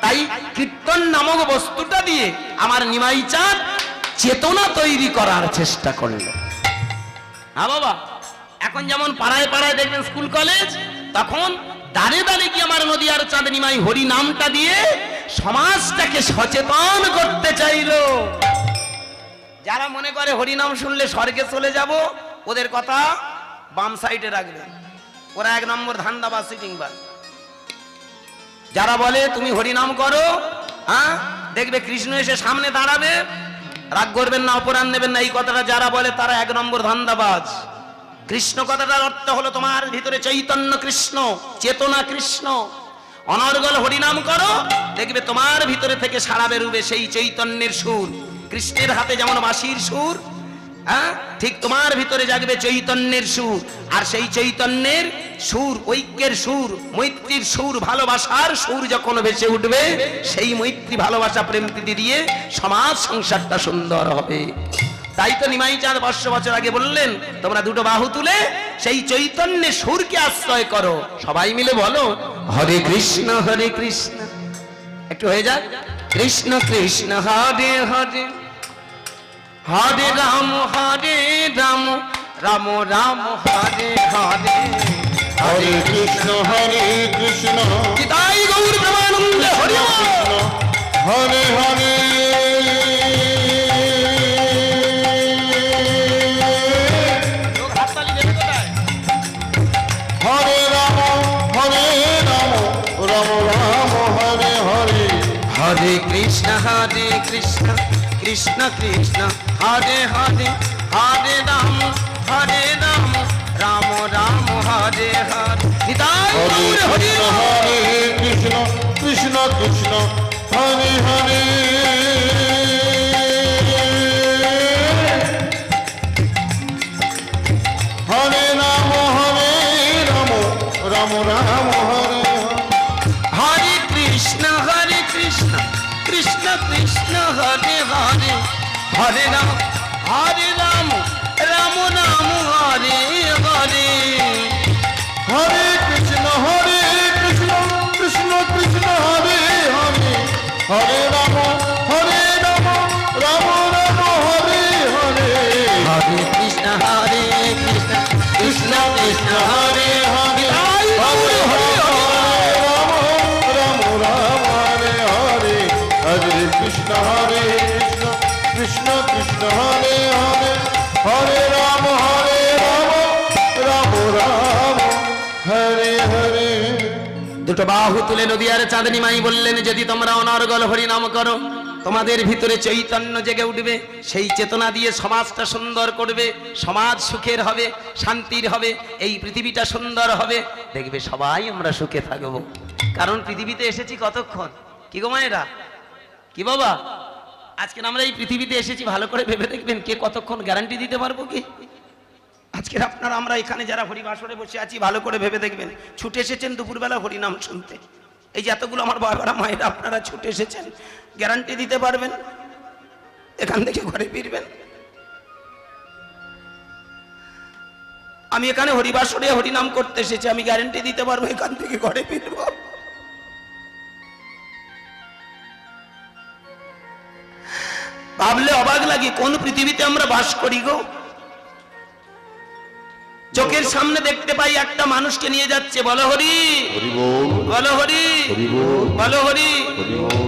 তাই কীর্তন নামক বস্তুটা দিয়ে আমার নিমাই চাঁদ চেতনা তৈরি করার চেষ্টা করলো। হ্যাঁ বাবা, এখন যেমন পাড়ায় পাড়ায় দেখবেন স্কুল কলেজ, তখন দাঁড়ে দাঁড়ে কি আমার নদিয়ার চাঁদ নিমাই হরি নামটা দিয়ে সমাজটাকে সচেতন করতে চাইলো। যারা মনে করে হরিনাম শুনলে স্বর্গে চলে যাব, ওদের কথা বাম সাইডে রাখবে, ওরা এক নম্বর ধান্দাবাজ, সিটিংবাজ। যারা বলে তুমি হরিনাম করো, হ্যাঁ দেখবে কৃষ্ণ এসে সামনে দাঁড়াবে, রাগ করবেন না, অপরাধ নেবেন না, এই কথাটা যারা বলে তারা এক নম্বর ধান্দাবাজ। কৃষ্ণ কথাটার অর্থ হলো তোমার ভিতরে চৈতন্য কৃষ্ণ, চেতনা কৃষ্ণ। অনর্গল হরিনাম করো, দেখবে তোমার ভিতরে থেকে সাড়া বেরুবে সেই চৈতন্যের সুর। কৃষ্ণের হাতে যেমন বাঁশির সুর, হ্যাঁ ঠিক তোমার ভিতরে জাগবে চৈতন্যের সুর। আর সেই চৈতন্যের সুর, ঐক্যের সুর, মৈত্রীর সুর, ভালোবাসার সুর যখন ভেসে উঠবে, সেই মৈত্রী ভালোবাসা প্রেম প্রীতি দিয়ে সমাজ সংসারটা সুন্দর হবে। তাই তো নিমাই চাঁদ 500 বছর আগে বললেন তোমরা দুটো বাহু তুলে সেই চৈতন্যের সুরকে আশ্রয় করো। সবাই মিলে বলো হরে কৃষ্ণ হরে কৃষ্ণ, একটু হয়ে যাক, কৃষ্ণ কৃষ্ণ হরে হরে, হরে রাম রাম, রাম রাম হরে হরে, হরে কৃষ্ণ হরে কৃষ্ণ, তাই গৌর প্রেমানন্দে হরি কৃষ্ণ হরে হরে, হরে রাম রাম রাম হরে হরে, হরে কৃষ্ণ কৃষ্ণ কৃষ্ণ হরে হরে, হরে রাম রাম রাম হরে হরে, নিতাই হরে গৌর হরি কৃষ্ণ হরে কৃষ্ণ, কৃষ্ণ কৃষ্ণ হরে হরে, হরে রাম রাম রাম হরে হরে, হরে কৃষ্ণ কৃষ্ণ কৃষ্ণ হরে হরে, হরে রাম রাম রাম হরে হরে, হরে কৃষ্ণ কৃষ্ণ কৃষ্ণ হরে হরে, হরে রাম রাম রাম হরে হরে, হরে কৃষ্ণ কৃষ্ণ কৃষ্ণ হরে হরে, হরে রাম রাম হরে হরে, হরে কৃষ্ণ কৃষ্ণ কৃষ্ণ হরে হরে, হরে রাম রাম রাম হরে হরে। দুটো বাহু তুলে নদিয়ার চাঁদনী মাই বললেন যদি তোমরা অনর্গল হরিনাম করো, তোমাদের ভিতরে চৈতন্য জেগে উঠবে, সেই চেতনা দিয়ে সমাজটা সুন্দর করবে, সমাজ সুখের হবে, শান্তির হবে, এই পৃথিবীটা সুন্দর হবে, দেখবে সবাই আমরা সুখে থাকবো। কারণ পৃথিবীতে এসেছি কতক্ষণ, কি গো মায়েরা, কি বাবা, আজকে আমরা এই পৃথিবীতে এসেছি, ভালো করে ভেবে দেখবেন কে কতক্ষণ গ্যারান্টি দিতে পারবো কি? আজকে আপনারা আমরা এখানে যারা হরিবাসরে বসে আছি, ভালো করে ভেবে দেখবেন, ছুটে এসেছেন দুপুরবেলা হরিনাম শুনতে, এই যে এতগুলো আমার বাবারা মায়েরা আপনারা ছুটে এসেছেন, গ্যারান্টি দিতে পারবেন এখান থেকে ঘরে ফিরবেন? আমি এখানে হরিবাসরে হরিনাম করতে এসেছি, আমি গ্যারান্টি দিতে পারবো এখান থেকে ঘরে ফিরবো? ভাবলে অবাক লাগে কোন পৃথিবীতে আমরা বাস করি গো। চোখের সামনে দেখতে পাই একটা মানুষকে নিয়ে যাচ্ছে, বলো হরি, হরি বল, বলো হরি, হরি বল, বলো হরি। হরি বল।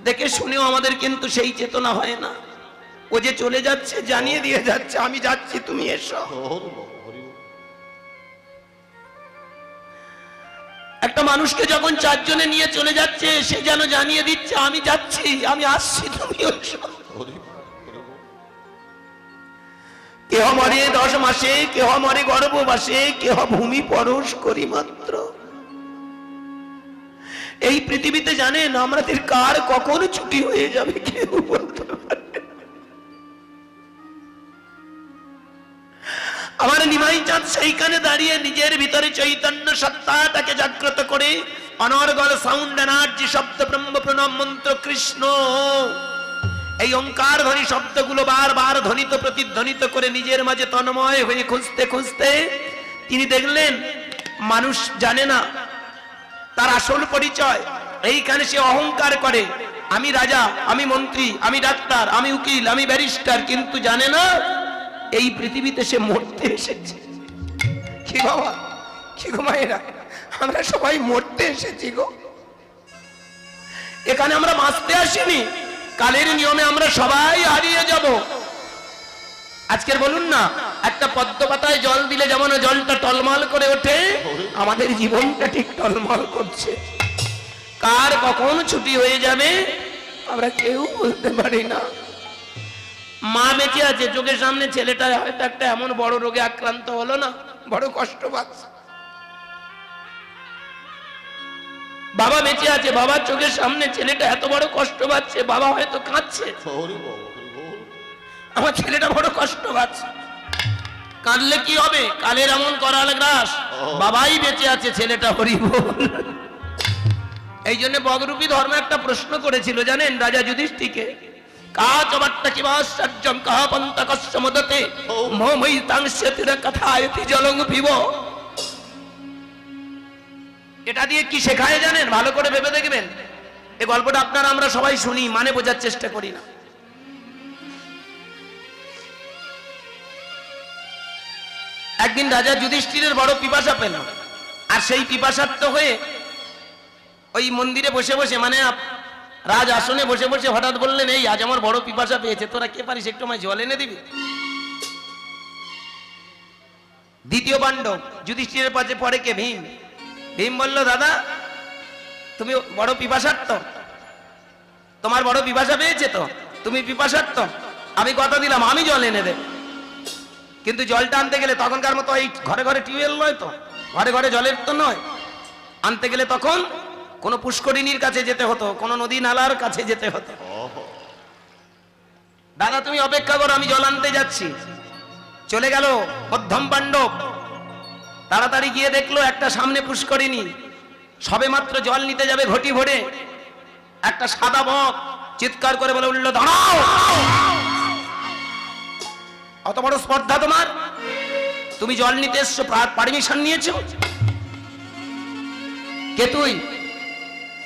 দেখে শুনেও আমাদের কিন্তু সেই চেতনা হয় না। ও যে চলে যাচ্ছে জানিয়ে দিয়ে যাচ্ছে, আমি যাচ্ছি তুমি এসো। হরি বল, হরি বল। একটা মানুষকে যখন চারজনে নিয়ে চলে যাচ্ছে, সে যেন জানিয়ে দিচ্ছে আমি যাচ্ছি, আমি আসছি, তুমি এসো। হরি বল, হরি বল। কেহ মরে 10 মাসে, কেহ মরে গর্ভবাসে, কেহ ভূমি পরশ করি মাত্র। এই পৃথিবীতে জানেন আমাদের কার কখন ছুটি হয়ে যাবে কেউ বলতে পারে না। আমার নিমাই চাঁদ সেইখানে দাঁড়িয়ে নিজের ভিতরে চৈতন্য সত্তাটাকে জাগ্রত করে অনর্গল সাউন্ড এনার্জি শব্দ ব্রহ্ম প্রণব মন্ত্র কৃষ্ণ এই ওঙ্কার ধ্বনি শব্দগুলো বারবার ধ্বনিত প্রতিধ্বনিত করে নিজের মাঝে তন্ময় হয়ে খুঁজতে খুঁজতে তিনি দেখলেন মানুষ জানে না তার আসল পরিচয়। এইখানে সে অহংকার করে আমি রাজা, আমি মন্ত্রী, আমি ডাক্তার, আমি উকিল, আমি ব্যারিস্টার, কিন্তু জানে না এই পৃথিবীতে সে মরতে এসেছে। কি বাবা, কি গো মায়েরা, আমরা সবাই মরতে এসেছি গো। এখানে আমরা বাঁচতে আসিনি, কালের নিয়মে আমরা সবাই হারিয়ে যাব। আজকের বলুন না, একটা পদ্ম পাতায় জল দিলে যেমন জলটা টলমল করে ওঠে, আমাদের জীবনটা ঠিক টলমল করছে। কার কখন ছুটি হয়ে যাবে আমরা কেউ বলতে পারি না। মা বেঁচে আছে, চোখের সামনে ছেলেটা হয়তো একটা এমন বড় রোগে আক্রান্ত হলো না, বড় কষ্ট পাচ্ছে। বাবা বেঁচে আছে, বাবার চোখের সামনে ছেলেটা এত বড় কষ্ট পাচ্ছে, বাবা হয়তো কাঁদছে, হরি বল, হরি বল। আমার ছেলেটা বড় কষ্ট পাচ্ছে। কাঁদলে কি হবে, কালের এমন করাল গ্রাস, বাবাই বেঁচে আছে, ছেলেটা হরি বল। এই জন্য বগরূপী ধর্ম একটা প্রশ্ন করেছিল জানেন রাজা যুধিষ্ঠিরকে, কাচ অবাট্টা কিবাশ্চর্যম কাহ পন্থ কস্য মদতে মোমৈ তাংস্যতির কথায়তি জলং পিব। এটা দিয়ে কি শেখায় জানেন, ভালো করে ভেবে দেখবেন। এই গল্পটা আপনারা আমরা সবাই শুনি, মানে বোঝার চেষ্টা করি না। একদিন রাজা যুধিষ্ঠিরের বড় পিপাসা পেল, আর সেই পিপাসার্থ হয়ে ওই মন্দিরে বসে বসে, মানে রাজ আসনে বসে বসে হঠাৎ বললেন, এই আজ আমার বড় পিপাসা পেয়েছে, তোরা কে পারিস একটু আমায় জল এনে দিবি। দ্বিতীয় পাণ্ডব যুধিষ্ঠিরের পাশে পড়ে কে, ভীম। ভীম বলল, দাদা তুমি বড় পিপাসার্থ, তোমার বড় পিপাসা পেয়েছে তো, তুমি পিপাসার্থ, আমি কথা দিলাম আমি জল এনে দেব। কিন্তু জলটা আনতে গেলে তখনকার মতো এই ঘরে ঘরে টিউবওয়েল নয় তো, ঘরে ঘরে জলের তো নয়, আনতে গেলে তখন কোনো পুষ্করিণীর কাছে যেতে হতো, কোনো নদী নালার কাছে যেতে হতো। দাদা তুমি অপেক্ষা করো, আমি জল আনতে যাচ্ছি। চলে গেল মধ্যম পাণ্ডব, তাড়াতাড়ি গিয়ে দেখলো একটা সামনে পুষ্করিণী, সবে মাত্র জল নিতে যাবে ঘটি ভরে, একটা সাদা বক চিৎকার করে বলে উঠল, দাঁড়াও, অত বড় স্পর্ধা তোমার, তুমি জল নিতে এসছো, পারমিশন নিয়েছো? কে তুই?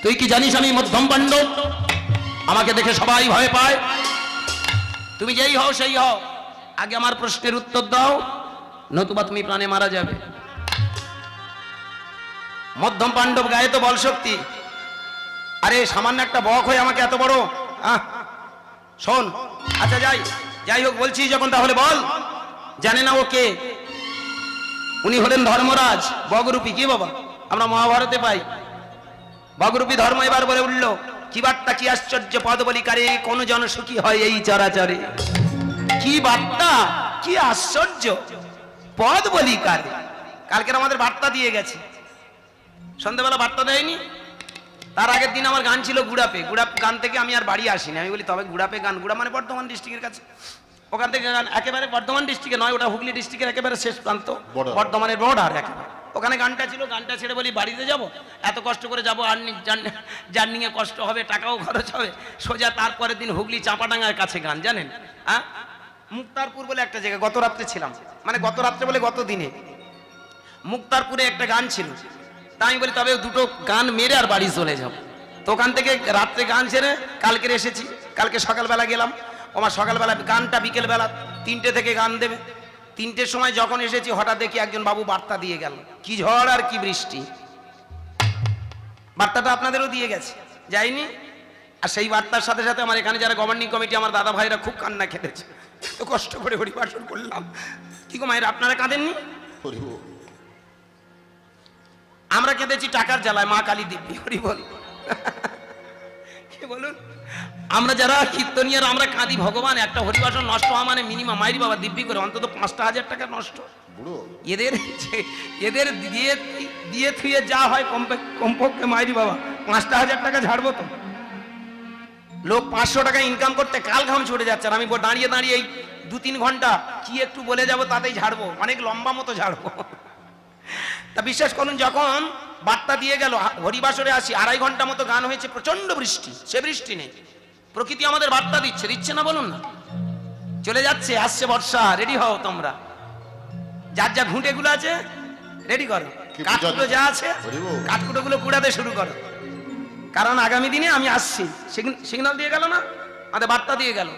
তুই কি জানিস আমি মধ্যম পাণ্ডব? আমাকে দেখে সবাই ভয় পায়। তুমি যেই হও সেই হও, আগে আমার প্রশ্নের উত্তর দাও, নতুবা তুমি প্রাণে মারা যাবে। মধ্যম পাণ্ডব গায়ে তো বল শক্তি, আরে সামান্য একটা বক হয়ে আমাকে এত বড়, শোন, আচ্ছা যাই হোক বলছি যখন, তাহলে বল। জানে না ও কে? উনি হলেন ধর্মরাজ বগরূপী। কি বাবা, আমরা মহাভারতে পাই বগরূপী ধর্ম। এবার বলে উঠল, কি বার্তা, কি আশ্চর্য পদ বলিকারে, কোন জন সুখী হয় এই চরাচরে। কি বার্তা, কি আশ্চর্য পদ বলিকারে। কালকের আমাদের বার্তা দিয়ে গেছে, সন্ধ্যাবেলা বার্তা দেয়নি। তার আগের দিন আমার গান ছিল গুড়াপে, গুড়াপ গান থেকে আমি আর বাড়ি আসিনি। আমি বলি তবে গুড়াপে গান, গুড়া মানে বর্ধমান ডিস্ট্রিক্টের কাছে, ওখান থেকে গান একেবারে বর্ধমান ডিস্ট্রিক্টে নয়, ওটা হুগলি ডিস্ট্রিক্টের একেবারে শেষ প্রান্ত, বর্ধমানের বর্ডার একেবারে। ওখানে গানটা ছিল, গানটা ছেড়ে বলি বাড়িতে যাব, এত কষ্ট করে যাবো, জার্নিংয়ে কষ্ট হবে, টাকাও খরচ হবে, সোজা তারপরের দিন হুগলি চাঁপাডাঙ্গার কাছে গান, জানেন? হ্যাঁ, মুক্তারপুর বলে একটা জায়গা, গত রাত্রে ছিলাম, মানে গত রাত্রে বলে গত দিনে মুক্তারপুরে একটা গান ছিল। তা আমি বলি তবে দুটো গান মেরে আর বাড়ি চলে যাব। তো ওখান থেকে রাত্রে গান ছেড়ে কালকের এসেছি। কালকে সকালবেলা গেলাম, আমার সকালবেলা গানটা বিকেলবেলা 3টে থেকে গান দেবে। 3টের সময় যখন এসেছি হঠাৎ দেখি একজন বাবু বার্তা দিয়ে গেল, কি ঝড় আর কি বৃষ্টি। বার্তাটা আপনাদেরও দিয়ে গেছে, যায়নি? আর সেই বার্তার সাথে সাথে আমার এখানে যারা গভর্নিং কমিটি আমার দাদা ভাইরা খুব কান্না কেঁদেছে। এত কষ্ট করে হরিবাসর করলাম, কি গো মায়ের আপনারা কাঁদেননি? আমরা কেঁদেছি টাকার জ্বালায়, মা কালী দিব্যি হরি বল। কি বলুন, আমরা যারা কীর্তনিয়ার আমরা কাঁদি, ভগবান একটা হরিবাসন নষ্ট হওয়া মানে মিনিমাম মাইরি বাবা দিব্যি করে অন্তত 5,000 টাকা নষ্ট। এদের দিয়ে থুয়ে যা হয় কমপক্ষে মাইরি বাবা 5,000 টাকা ঝাড়বো তো। লোক 500 টাকা ইনকাম করতে কাল ঘাম ছুটে যাচ্ছে, আর আমি দাঁড়িয়ে দাঁড়িয়ে এই 2-3 ঘন্টা কি একটু বলে যাব তাতেই ঝাড়বো, অনেক লম্বা মতো ঝাড়বো। তা বিশ্বাস করুন, যখন বার্তা দিয়ে গেল হরিবাসরে আসি, 2.5 ঘন্টা মতো গান হয়েছে, প্রচন্ড বৃষ্টি, সে বৃষ্টি নেই। প্রকৃতি আমাদের বার্তা দিচ্ছে না বলুন না? চলে যাচ্ছে, আসছে বর্ষা, রেডি হও তোমরা, যার যা ঘুঁটেগুলো আছে রেডি করো, কাঠকুটো যা আছে কাঠকুটোগুলো কুড়াতে শুরু করো, কারণ আগামী দিনে আমি আসছি। সিগন্যাল দিয়ে গেল না, আমাদের বার্তা দিয়ে গেল।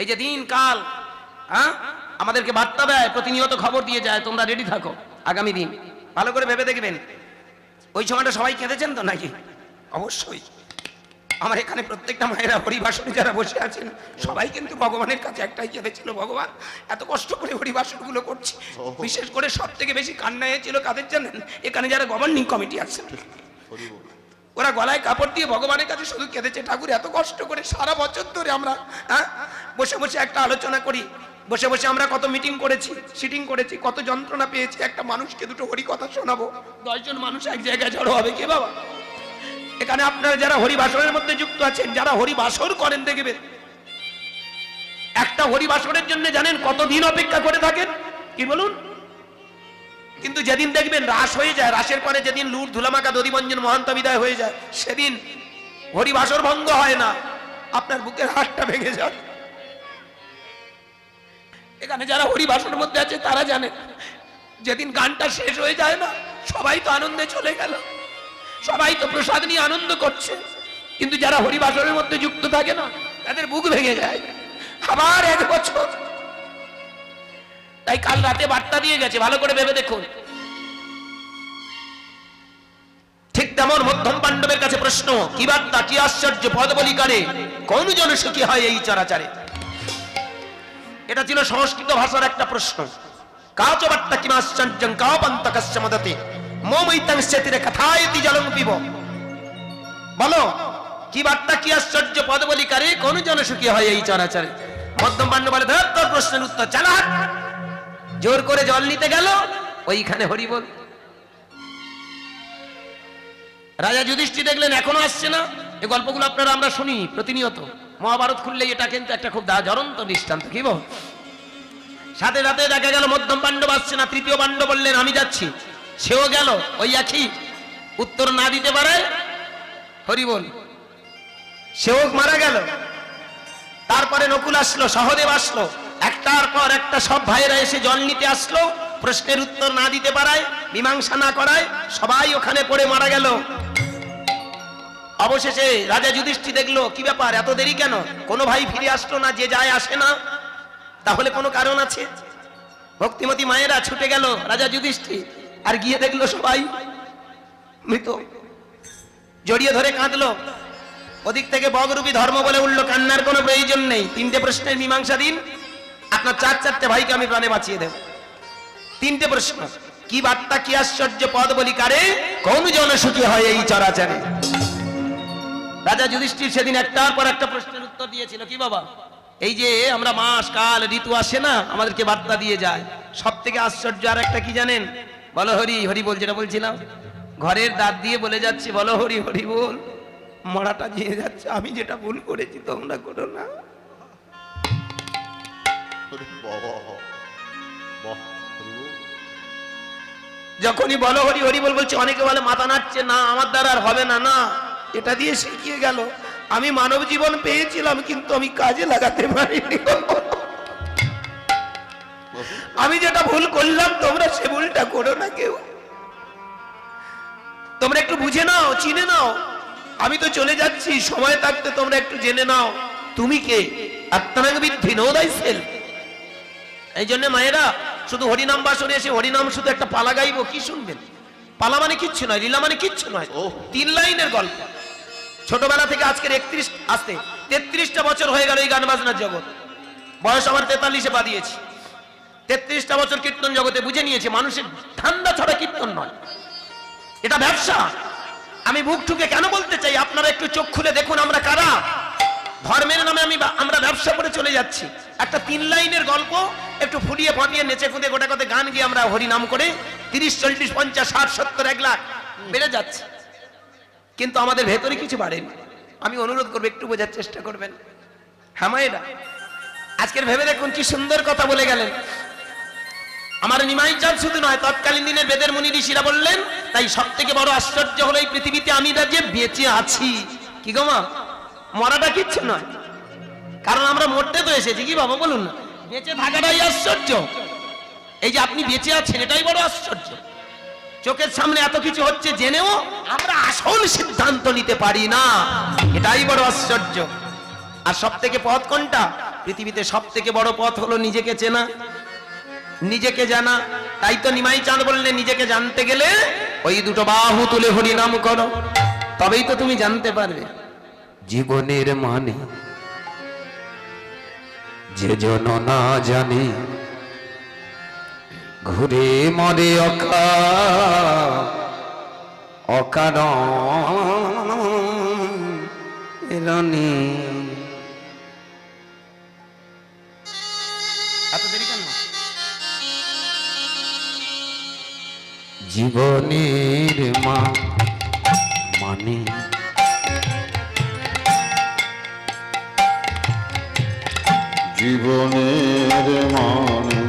এই যে দিন কাল আমাদেরকে বার্তা দেয়, প্রতিনিয়ত খবর দিয়ে যায়, তোমরা রেডি থাকো আগামী দিন। ভালো করে ভেবে দেখবেন, ওই সময়টা সবাই কেঁদেছেন তো নাকি? অবশ্যই। আমার এখানে প্রত্যেকটা মায়েরা হরিবাসনে যারা বসে আছেন সবাই কিন্তু ভগবানের কাছে একটাই কেঁদেছিল, ভগবান এত কষ্ট করে হরিবাসনগুলো করছি। বিশেষ করে সব থেকে বেশি কান্না হয়েছিল কাদের জানেন? এখানে যারা গভর্নিং কমিটি আছেন, ওরা গলায় কাপড় দিয়ে ভগবানের কাছে শুধু কেঁদেছে, ঠাকুর এত কষ্ট করে সারা বছর ধরে আমরা বসে বসে একটা আলোচনা করি, বসে বসে আমরা কত মিটিং করেছি, সিটিং করেছি, কত যন্ত্রণা পেয়েছি, একটা মানুষকে দুটো হরি কথা শোনাবো, 10 জন মানুষ এক জায়গায় জড়ো হবে কে বাবা? এখানে আপনারা যারা হরিবাসরের মধ্যে যুক্ত আছেন, যারা হরিবাসর করেন, দেখবেন একটা হরিবাসরের জন্য জানেন কতদিন অপেক্ষা করে থাকেন, কি বলুন? কিন্তু যেদিন দেখবেন রাস হয়ে যায়, রাসের পরে যেদিন লুট ধুলামাকা দধিবঞ্জন মহান্ত বিদায় হয়ে যায়, সেদিন হরিবাসর ভঙ্গ হয় না, আপনার বুকের হাড়টা ভেঙে যায়। এখানে যারা হরিবাসরের মধ্যে আছে তারা জানে, যেদিন গানটা শেষ হয়ে যায় না, সবাই তো আনন্দে চলে গেল, সবাই তো প্রসাদ নিয়ে আনন্দ করছে, কিন্তু যারা হরিবাসরের মধ্যে যুক্ত থাকে না, তাদের বুক ভেঙে যায়। আবার 1 বছর। তাই কাল রাতে বার্তা দিয়ে গেছে, ভালো করে ভেবে দেখুন। ঠিক তেমন মধ্যম পাণ্ডবের কাছে প্রশ্ন, কি বার্তা, কি আশ্চর্য পদ বলি কারে, কোন জন সুখী হয় এই চরাচারে? এটা ছিল সংস্কৃত ভাষার একটা প্রশ্ন। কাচ বার্তা কিম আশ্চর্যং কাপন্তকস্য মদতে মোমৈতাং সেতিরে কথায়তি জলং পিব। বলো, কি বার্তা, কি আশ্চর্য পদ বলি কারে, কোন জন সুখী হয় এই চরাচারে? মধ্যম পাণ্ডব বলে, ধর তোর প্রশ্নের উত্তর, চালা। জোর করে জল নিতে গেল, ওইখানে হরি বল। রাজা যুধিষ্ঠির দেখলেন এখনো আসছে না। এই গল্পগুলো আপনারা আমরা শুনি প্রতিনিয়ত, মহাভারত খুললে এটা কিন্তু একটা খুব জ্বলন্ত দৃষ্টান্ত, কি বল? সাথে সাথে দেখা গেল মধ্যম পাণ্ডব আসছে না। তৃতীয় পাণ্ডব বললেন আমি যাচ্ছি, সেও গেল, ওই একই উত্তর না দিতে পারে, হরি বল, সেও মারা গেল। তারপরে নকুল আসলো, সহদেব আসলো, একটার পর একটা সব ভাইরা এসে জল নিতে আসলো, প্রশ্নের উত্তর না দিতে পারায়, মীমাংসা না করায় সবাই ওখানে পড়ে মারা গেল। অবশেষে রাজা যুধিষ্ঠির দেখলো, কি ব্যাপার, এত দেরি কেন? কোনো ভাই ফিরে আসলো না, যে যায় আসে না, তাহলে কোনো কারণ আছে। ভক্তিমতী মায়েরা ছুটে গেল রাজা যুধিষ্ঠির, আর গিয়ে দেখলো সবাই মৃত, জড়িয়ে ধরে কাঁদলো। ওদিক থেকে বগরূপী ধর্ম বলে উঠলো, কান্নার কোনো প্রয়োজন নেই, 3টে প্রশ্নের মীমাংসা দিন, আপনার 4 ভাইকে আমি প্রাণে বাঁচিয়ে দেব। 3টে প্রশ্ন, কি বার্তা, কি আশ্চর্য পদ বলি কারে, কোন জন সুখী হয় এই চরাচারে? রাজা যুধিষ্ঠির সেদিন একটার পর একটা প্রশ্নের উত্তর দিয়েছিল। কি বাবা, এই যে আমরা মাস কাল ঋতু আসে না, আমাদেরকে বার্তা দিয়ে যায়। সব থেকে আশ্চর্য আর একটা কি জানেন? বলো হরি হরি বল, যেটা বলছিলাম, ঘরের দাঁত দিয়ে বলে যাচ্ছে, বলো হরি হরি বল, মরাটা দিয়ে যাচ্ছে, আমি যেটা ভুল করেছি তোমরা করো না। যখনই বলো হরি হরি বল বলছে, অনেকে বলে মাথা নাড়ছে, না আমার দ্বারা আর হবে না, না এটা দিয়ে শিখিয়ে গেল। আমি মানব জীবন পেয়েছিলাম, কিন্তু আমি কাজে লাগাতে পারিনি। আমি যেটা ভুল করলাম, তোমরা সে ভুলটা করো না কেউ। তোমরা একটু বুঝে নাও, চিনে নাও, আমি তো চলে যাচ্ছি, সময় থাকতে তোমরা একটু জেনে নাও, তুমি কে? আত্মানাং বিদ্ধি নো thyself। এই জন্য মায়েরা শুধু হরিনাম বাসনে এসে হরিনাম শুধু একটা পালা গাইবো, কি শুনবেন? পালা মানে কিচ্ছু নয়, লীলা মানে কিচ্ছু নয়, 3 লাইনের গল্প। ছোটবেলা থেকে আজকের 33টা বছর হয়ে গেল এই গান বাজনার জগৎ। বয়স আমার 43-এ পা দিয়েছি। 33টা বছর কীর্তন জগতে বুঝে নিয়েছে মানুষের ঠান্ডা ছড়া কীর্তন নয়, এটা ব্যবসা। আমি বুক ঠুকে কেন বলতে চাই, আপনারা একটু চোখ খুলে দেখুন আমরা কারা। ধর্মের নামে আমরা ব্যবসা করে চলে যাচ্ছি। একটা 3 লাইনের গল্প একটু ফুলিয়ে ফাঁপিয়ে নেচে কুঁদে গোটা কথা গান গিয়ে আমরা হরিনাম করে 30, 40, 50, 60, 70, 1 লাখ বেড়ে যাচ্ছে, কিন্তু আমাদের ভেতরে কিছু বাড়েনি। আমি অনুরোধ করবো একটু বোঝার চেষ্টা করবেন। হ্যাঁ মায়েরা, আজকের ভেবে দেখুন কি সুন্দর কথা বলে গেলেন। আমার নিমাই চাঁদ শুধু নয়, তৎকালীন দিনের বেদের মুনি ঋষিরা বললেন, তাই সব থেকে বড় আশ্চর্য হলো এই পৃথিবীতে আমি যে বেঁচে আছি। কি গো মা, মরাটা কিচ্ছু নয়, কারণ আমরা মরতে তো এসেছি। কি বাবা বলুন না, বেঁচে থাকাটাই আশ্চর্য। এই যে আপনি বেঁচে আছেন এটাই বড় আশ্চর্য। চোখের সামনে এত কিছু হচ্ছে জেনেও আমরা আসল সিদ্ধান্ত নিতে পারি না, এটাই বড় আশ্চর্য। আর সব থেকে পথ কোনটা? পৃথিবীতে সব থেকে বড় পথ হলো নিজেকে চেনা, নিজেকে জানা। তাই তো নিমাই চাঁদ বললেন, নিজেকে জানতে গেলে ওই দুটো বাহু তুলে হরিনাম করো, তবেই তো তুমি জানতে পারবে জীবনের মানে যে জন না জানে, ঘুরে মরে অকারণে। এত দেরি কেন? জীবনের মানে জীবনের মানে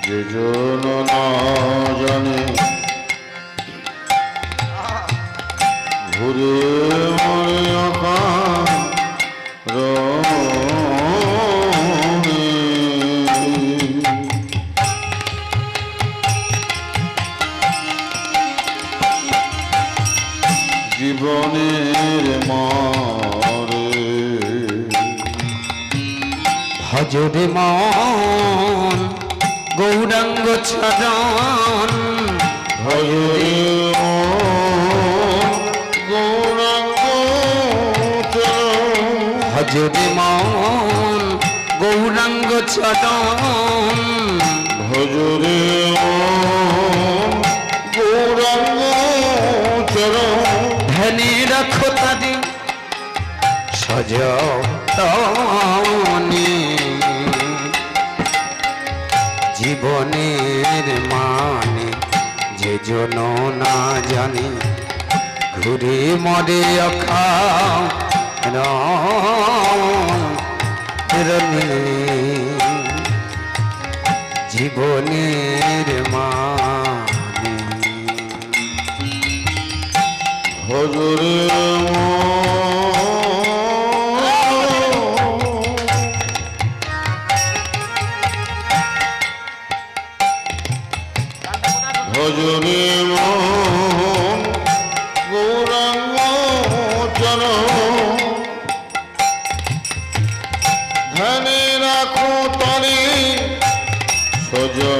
যে জন না জানে, ঘুরে মরে অকারণে। জীবনের মারে ভজরে মন গৌরাঙ্গ চরণ, ভজরে গৌরাঙ্গ চরণ, ভজরে মন গৌরাঙ্গ চরণ, ভজরে গৌরাঙ্গ চরণ। ধ্যানে রাখো তারে সযতনে। জীবনের মানে যে জন না জানে, ঘুরে মরে অকারণে। জীবনের মানে ভজরে ভজরে গৌরাঙ্গ চরণ, ধ্যানে রাখো তরে সযতনে।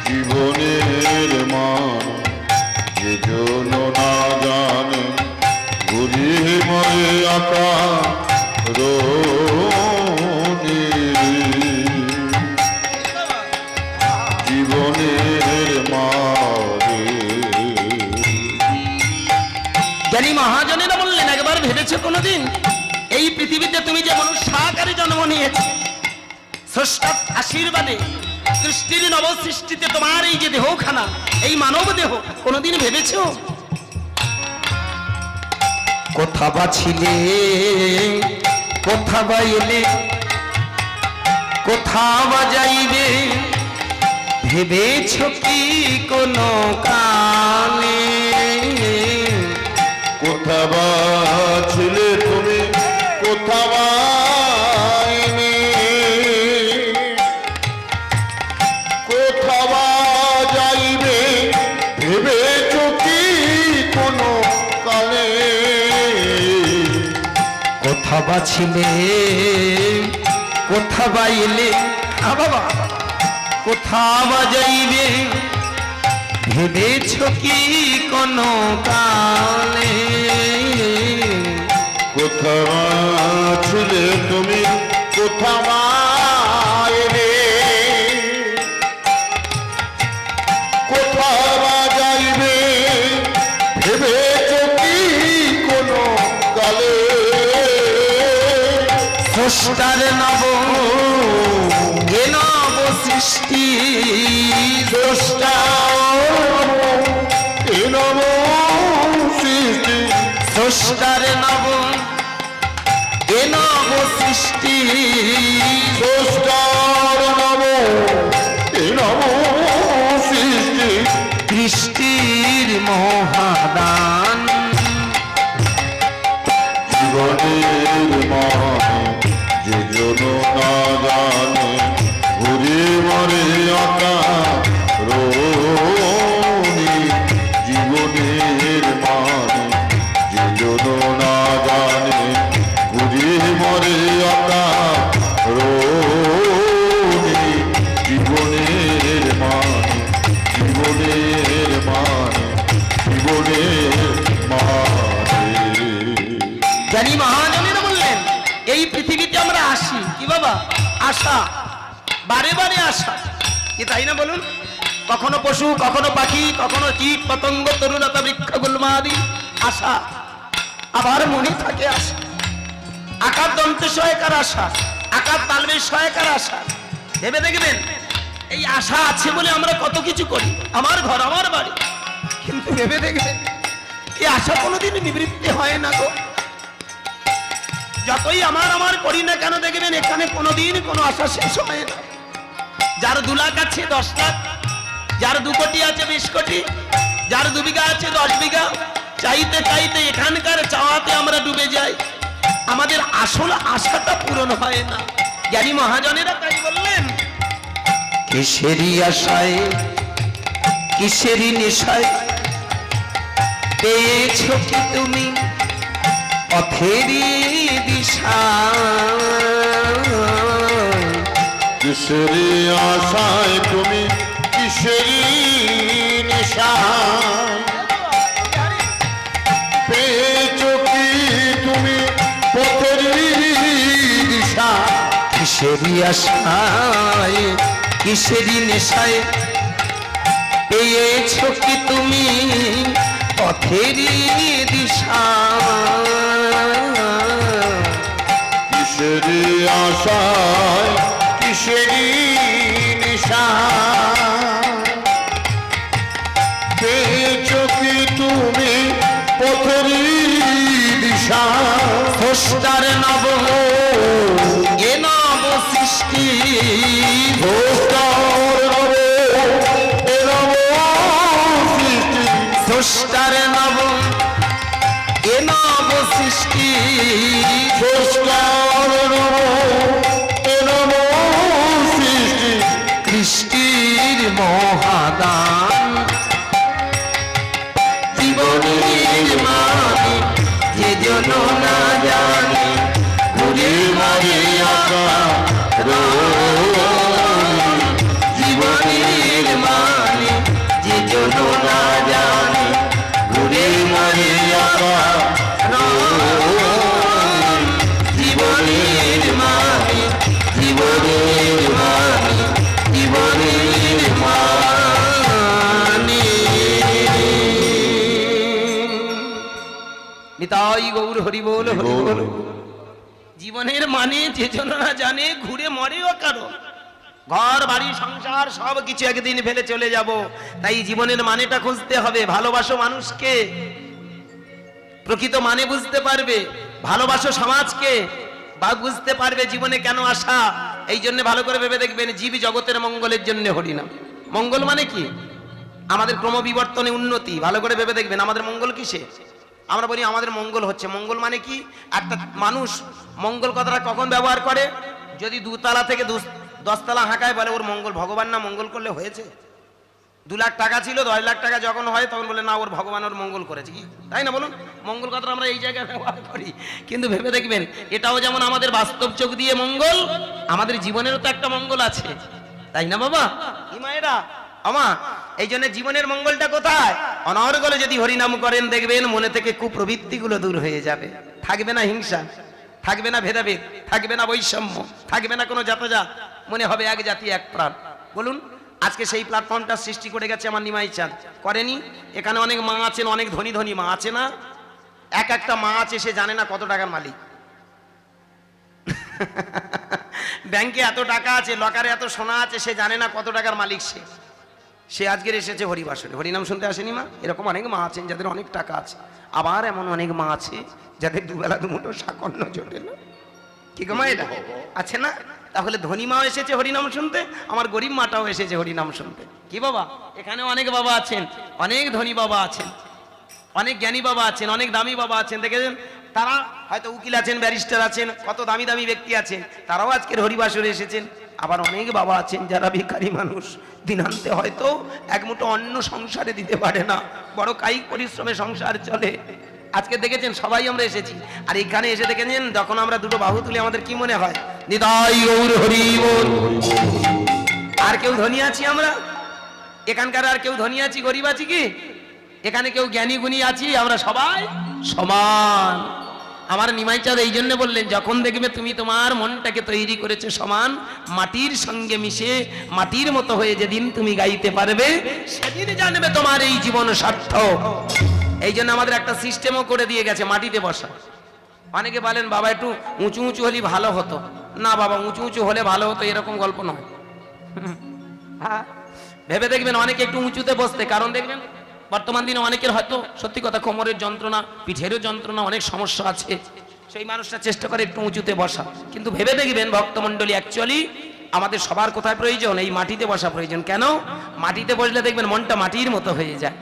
জীবনের মান যে জন না জানে, ঘুরে মরে অকারণে। জীবনের মারে জ্ঞানী মহাজনেরা বললেন, একবার ভেবেছো কোনোদিন এই পৃথিবীতে তুমি যে মনুষ্য আকারে জন্ম নিয়েছ, স্রষ্টার আশীর্বাদে সৃষ্টির নব সৃষ্টিতে তোমার এই যে দেহখানা, এই মানব দেহ, কোনোদিন ভেবেছো কোথা বা ছিলে, কোথা বা এলে, কোথা বা যাইবে, ভেবেছ কি কোনো কালে? কোথা বা ছিলে তুমি, কোথা বা এলে, কোথা কোথা বাছিলে কোথা বাইলে বাবা কোথা বাজাইবে ভেবেছ কি কোন কালে কোথাও ছিলে তুমি কোথাও এলে কোথাও যাইবে ভেবেছ কি কোনো কালে স্রষ্টার নব এ নব সৃষ্টি দ্রষ্টা এ নব সৃষ্টি স্রষ্টার নব এ নব সৃষ্টি দ্রষ্টার নব এ নব সৃষ্টি সৃষ্টির মহাদান জীবনের মানে যে জন না জানে ঘুরে মরে আকা রোনি জীবনের মানে যে জন না জানে ঘুরে মরে আকা রোনি জীবনের মানে জীবনের মানে জীবনের মানে জানি মহাজনেরা বললেন এই পৃথিবীতে আমরা আসি কি বাবা আশা বারে বারে আসা কি তাই না বলুন কখনো পশু কখনো পাখি কখনো কীট পতঙ্গ তরুলতা বৃক্ষ গুল্মাদি আশা আবার মনে থাকে আশা আকার দন্ত সহায়কার আশা আকার তালবের সহায়কার আশা ভেবে দেখবেন এই আশা আছে বলে আমরা কত কিছু করি আমার ঘর আমার বাড়ি কিন্তু ভেবে দেখবেন এই আশা কোনোদিন নিবৃত্তি হয় না গো যতই আমার করি না কেন দেখবেন এখানে কোনোদিন কোনো আশা শেষ হয় না যার 2 লাখ আছে 10 লাখ যার 2 কোটি আছে 20 কোটি যার 2 বিঘা আছে 10 বিঘা চাইতে চাইতে এখানকার চাওয়াতে আমরা ডুবে যাই আমাদের আসল আশাটা পূরণ হয় না জ্ঞানী মহাজনেরা তাই বললেন কিসেরই আশায় কিসেরই নেশায় পেয়েছ কি তুমি পথেরই দিশা কিসেরি আশায় তুমি কিসেরি নিশায় পেয়েছ কি তুমি পথেরই দিশা কিসেরই আশায় কিসেরই নেশায় পেয়েছ কি তুমি পথেরই দিশা কিসেরি আশায় কিসেরি নিশা পেয়েছ কি তুমি পথেরই দিশা স্রষ্টার নব এ নব সৃষ্টি স্রষ্টার নব এ নব সৃষ্টি সৃষ্টির মহাদান জীবনের মানে যে জন না জানে ঘুরে মারে জীবনের মানে যে জন না জানে ঘুরে মারে জীবনের মানে জীবনের মানে জীবনের মানে নিতাই গৌর হরি বল হরি বল গৌর। জীবনের মানে যে জন না জানে ঘুরে মরেও কারো ঘর বাড়ি সংসার সব কিছু একদিন ফেলে চলে যাব তাই জীবনের মানেটা খুঁজতে হবে ভালোবাসো মানুষকে প্রকৃত মানে বুঝতে পারবে ভালোবাসো সমাজকে বা বুঝতে পারবে জীবনে কেন আসা এই জন্য ভালো করে ভেবে দেখবেন জীব জগতের মঙ্গলের জন্য হরিনাম মঙ্গল মানে কি আমাদের ক্রমবিবর্তনে উন্নতি ভালো করে ভেবে দেখবেন আমাদের মঙ্গল কিসে আমরা বলি আমাদের মঙ্গল হচ্ছে মঙ্গল মানে কি একটা মানুষ মঙ্গল কথাটা কখন ব্যবহার করে যদি 2 তলা থেকে 10 তলা হাঁকায় বলে ওর মঙ্গল ভগবান না মঙ্গল করলে হয়েছে 2 লাখ টাকা ছিল, 10 লাখ টাকা যখন হয় তখন বলে না ওর ভগবান ওর মঙ্গল করেছে, কি তাই না বলুন? মঙ্গল কথাটা আমরা এই জায়গায় ব্যবহার করি, কিন্তু ভেবে দেখবেন এটাও যেমন আমাদের বাস্তব চোখ দিয়ে মঙ্গল, আমাদের জীবনেরও তো একটা মঙ্গল আছে, তাই না বাবা? কি মায়েরা আমা, এই জন্য জীবনের মঙ্গলটা কোথায়? অনর্গলে যদি হরিনাম করেন দেখবেন মনে থেকে কুপ্রবৃত্তিগুলো দূর হয়ে যাবে, থাকবে না হিংসা, থাকবে না ভেদাভেদ, থাকবে না বৈষম্য, থাকবে না কোনো জাতজাত, মনে হবে এক জাতি এক প্রাণ। বলুন, আজকে সেই প্ল্যাটফর্মটা সৃষ্টি করে গেছে আমার নিমাই চাঁদ, করেনি? এখানে অনেক মা আছেন, অনেক ধনী ধনী মা আছে না? এক একটা মা আছে সে জানে না কত টাকার মালিক। ব্যাংকে এত টাকা আছে, লকারে এত সোনা আছে, সে জানে না কত টাকার মালিক সে। সে আজকের এসেছে হরিবাসরে, হরিনাম শুনতে আসেনি মা? এরকম অনেক মা আছেন যাদের অনেক টাকা আছে, আবার এমন অনেক মা আছে যাদের দুবেলা দুমুঠো সাকন্য জোটে না, কি গো মা এটা আছে না? তাহলে ধনী মাও এসেছে হরিনাম শুনতে, আমার গরিব মাটাও এসেছে হরিনাম শুনতে। কি বাবা, এখানে অনেক বাবা আছেন, অনেক ধনী বাবা আছেন, অনেক জ্ঞানী বাবা আছেন, অনেক দামি বাবা আছেন, দেখেছেন? তারা হয়তো উকিল আছেন, ব্যারিস্টার আছেন, কত দামি দামি ব্যক্তি আছেন, তারাও আজকের হরিবাসরে এসেছেন। আবার অনেক বাবা আছেন যারা ভিখারি মানুষ, দিনান্তে হয়তো এক মুঠো অন্ন সংসারে দিতে পারে না, বড় কায়িক পরিশ্রমে সংসার চলে। আজকে দেখেছেন সবাই আমরা এসেছি, আর এখানে এসে দেখেছেন যখন আমরা দুটো বাহু তুলি আমাদের কি মনে হয়? নিতাই গৌর হরি বল। আর কেউ ধনী আছি আমরা এখানকার? আর কেউ ধনী আছি গরিব আছি কি? এখানে কেউ জ্ঞানী গুণী আছি? আমরা সবাই সমান। আমার নিমাই চাঁদ এই জন্য বললেন, যখন দেখবে তুমি তোমার মনটাকে তৈরি করেছো সমান, মাটির সঙ্গে মিশে মাটির মতো হয়ে যেদিন তুমি গাইতে পারবে, সেদিন জানবে তোমার এই জীবন সার্থক। এই জন্য আমাদের একটা সিস্টেমও করে দিয়ে গেছে মাটিতে বসা। অনেকে বলেন বাবা একটু উঁচু উঁচু হলে ভালো হতো। না বাবা, উঁচু উঁচু হলে ভালো হতো এরকম গল্প নয়। হ্যাঁ, ভেবে দেখবেন অনেকে একটু উঁচুতে বসতে, কারণ দেখবেন বর্তমান দিনে অনেকের হয়তো সত্যি কথা কোমরের যন্ত্রণা, পিঠেরও যন্ত্রণা, অনেক সমস্যা আছে, সেই মানুষটা চেষ্টা করে একটু উঁচুতে বসা। কিন্তু ভেবে দেখবেন ভক্তমণ্ডলী, অ্যাকচুয়ালি আমাদের সবার কোথায় প্রয়োজন? এই মাটিতে বসা প্রয়োজন। কেন? মাটিতে বসলে দেখবেন মনটা মাটির মতো হয়ে যায়।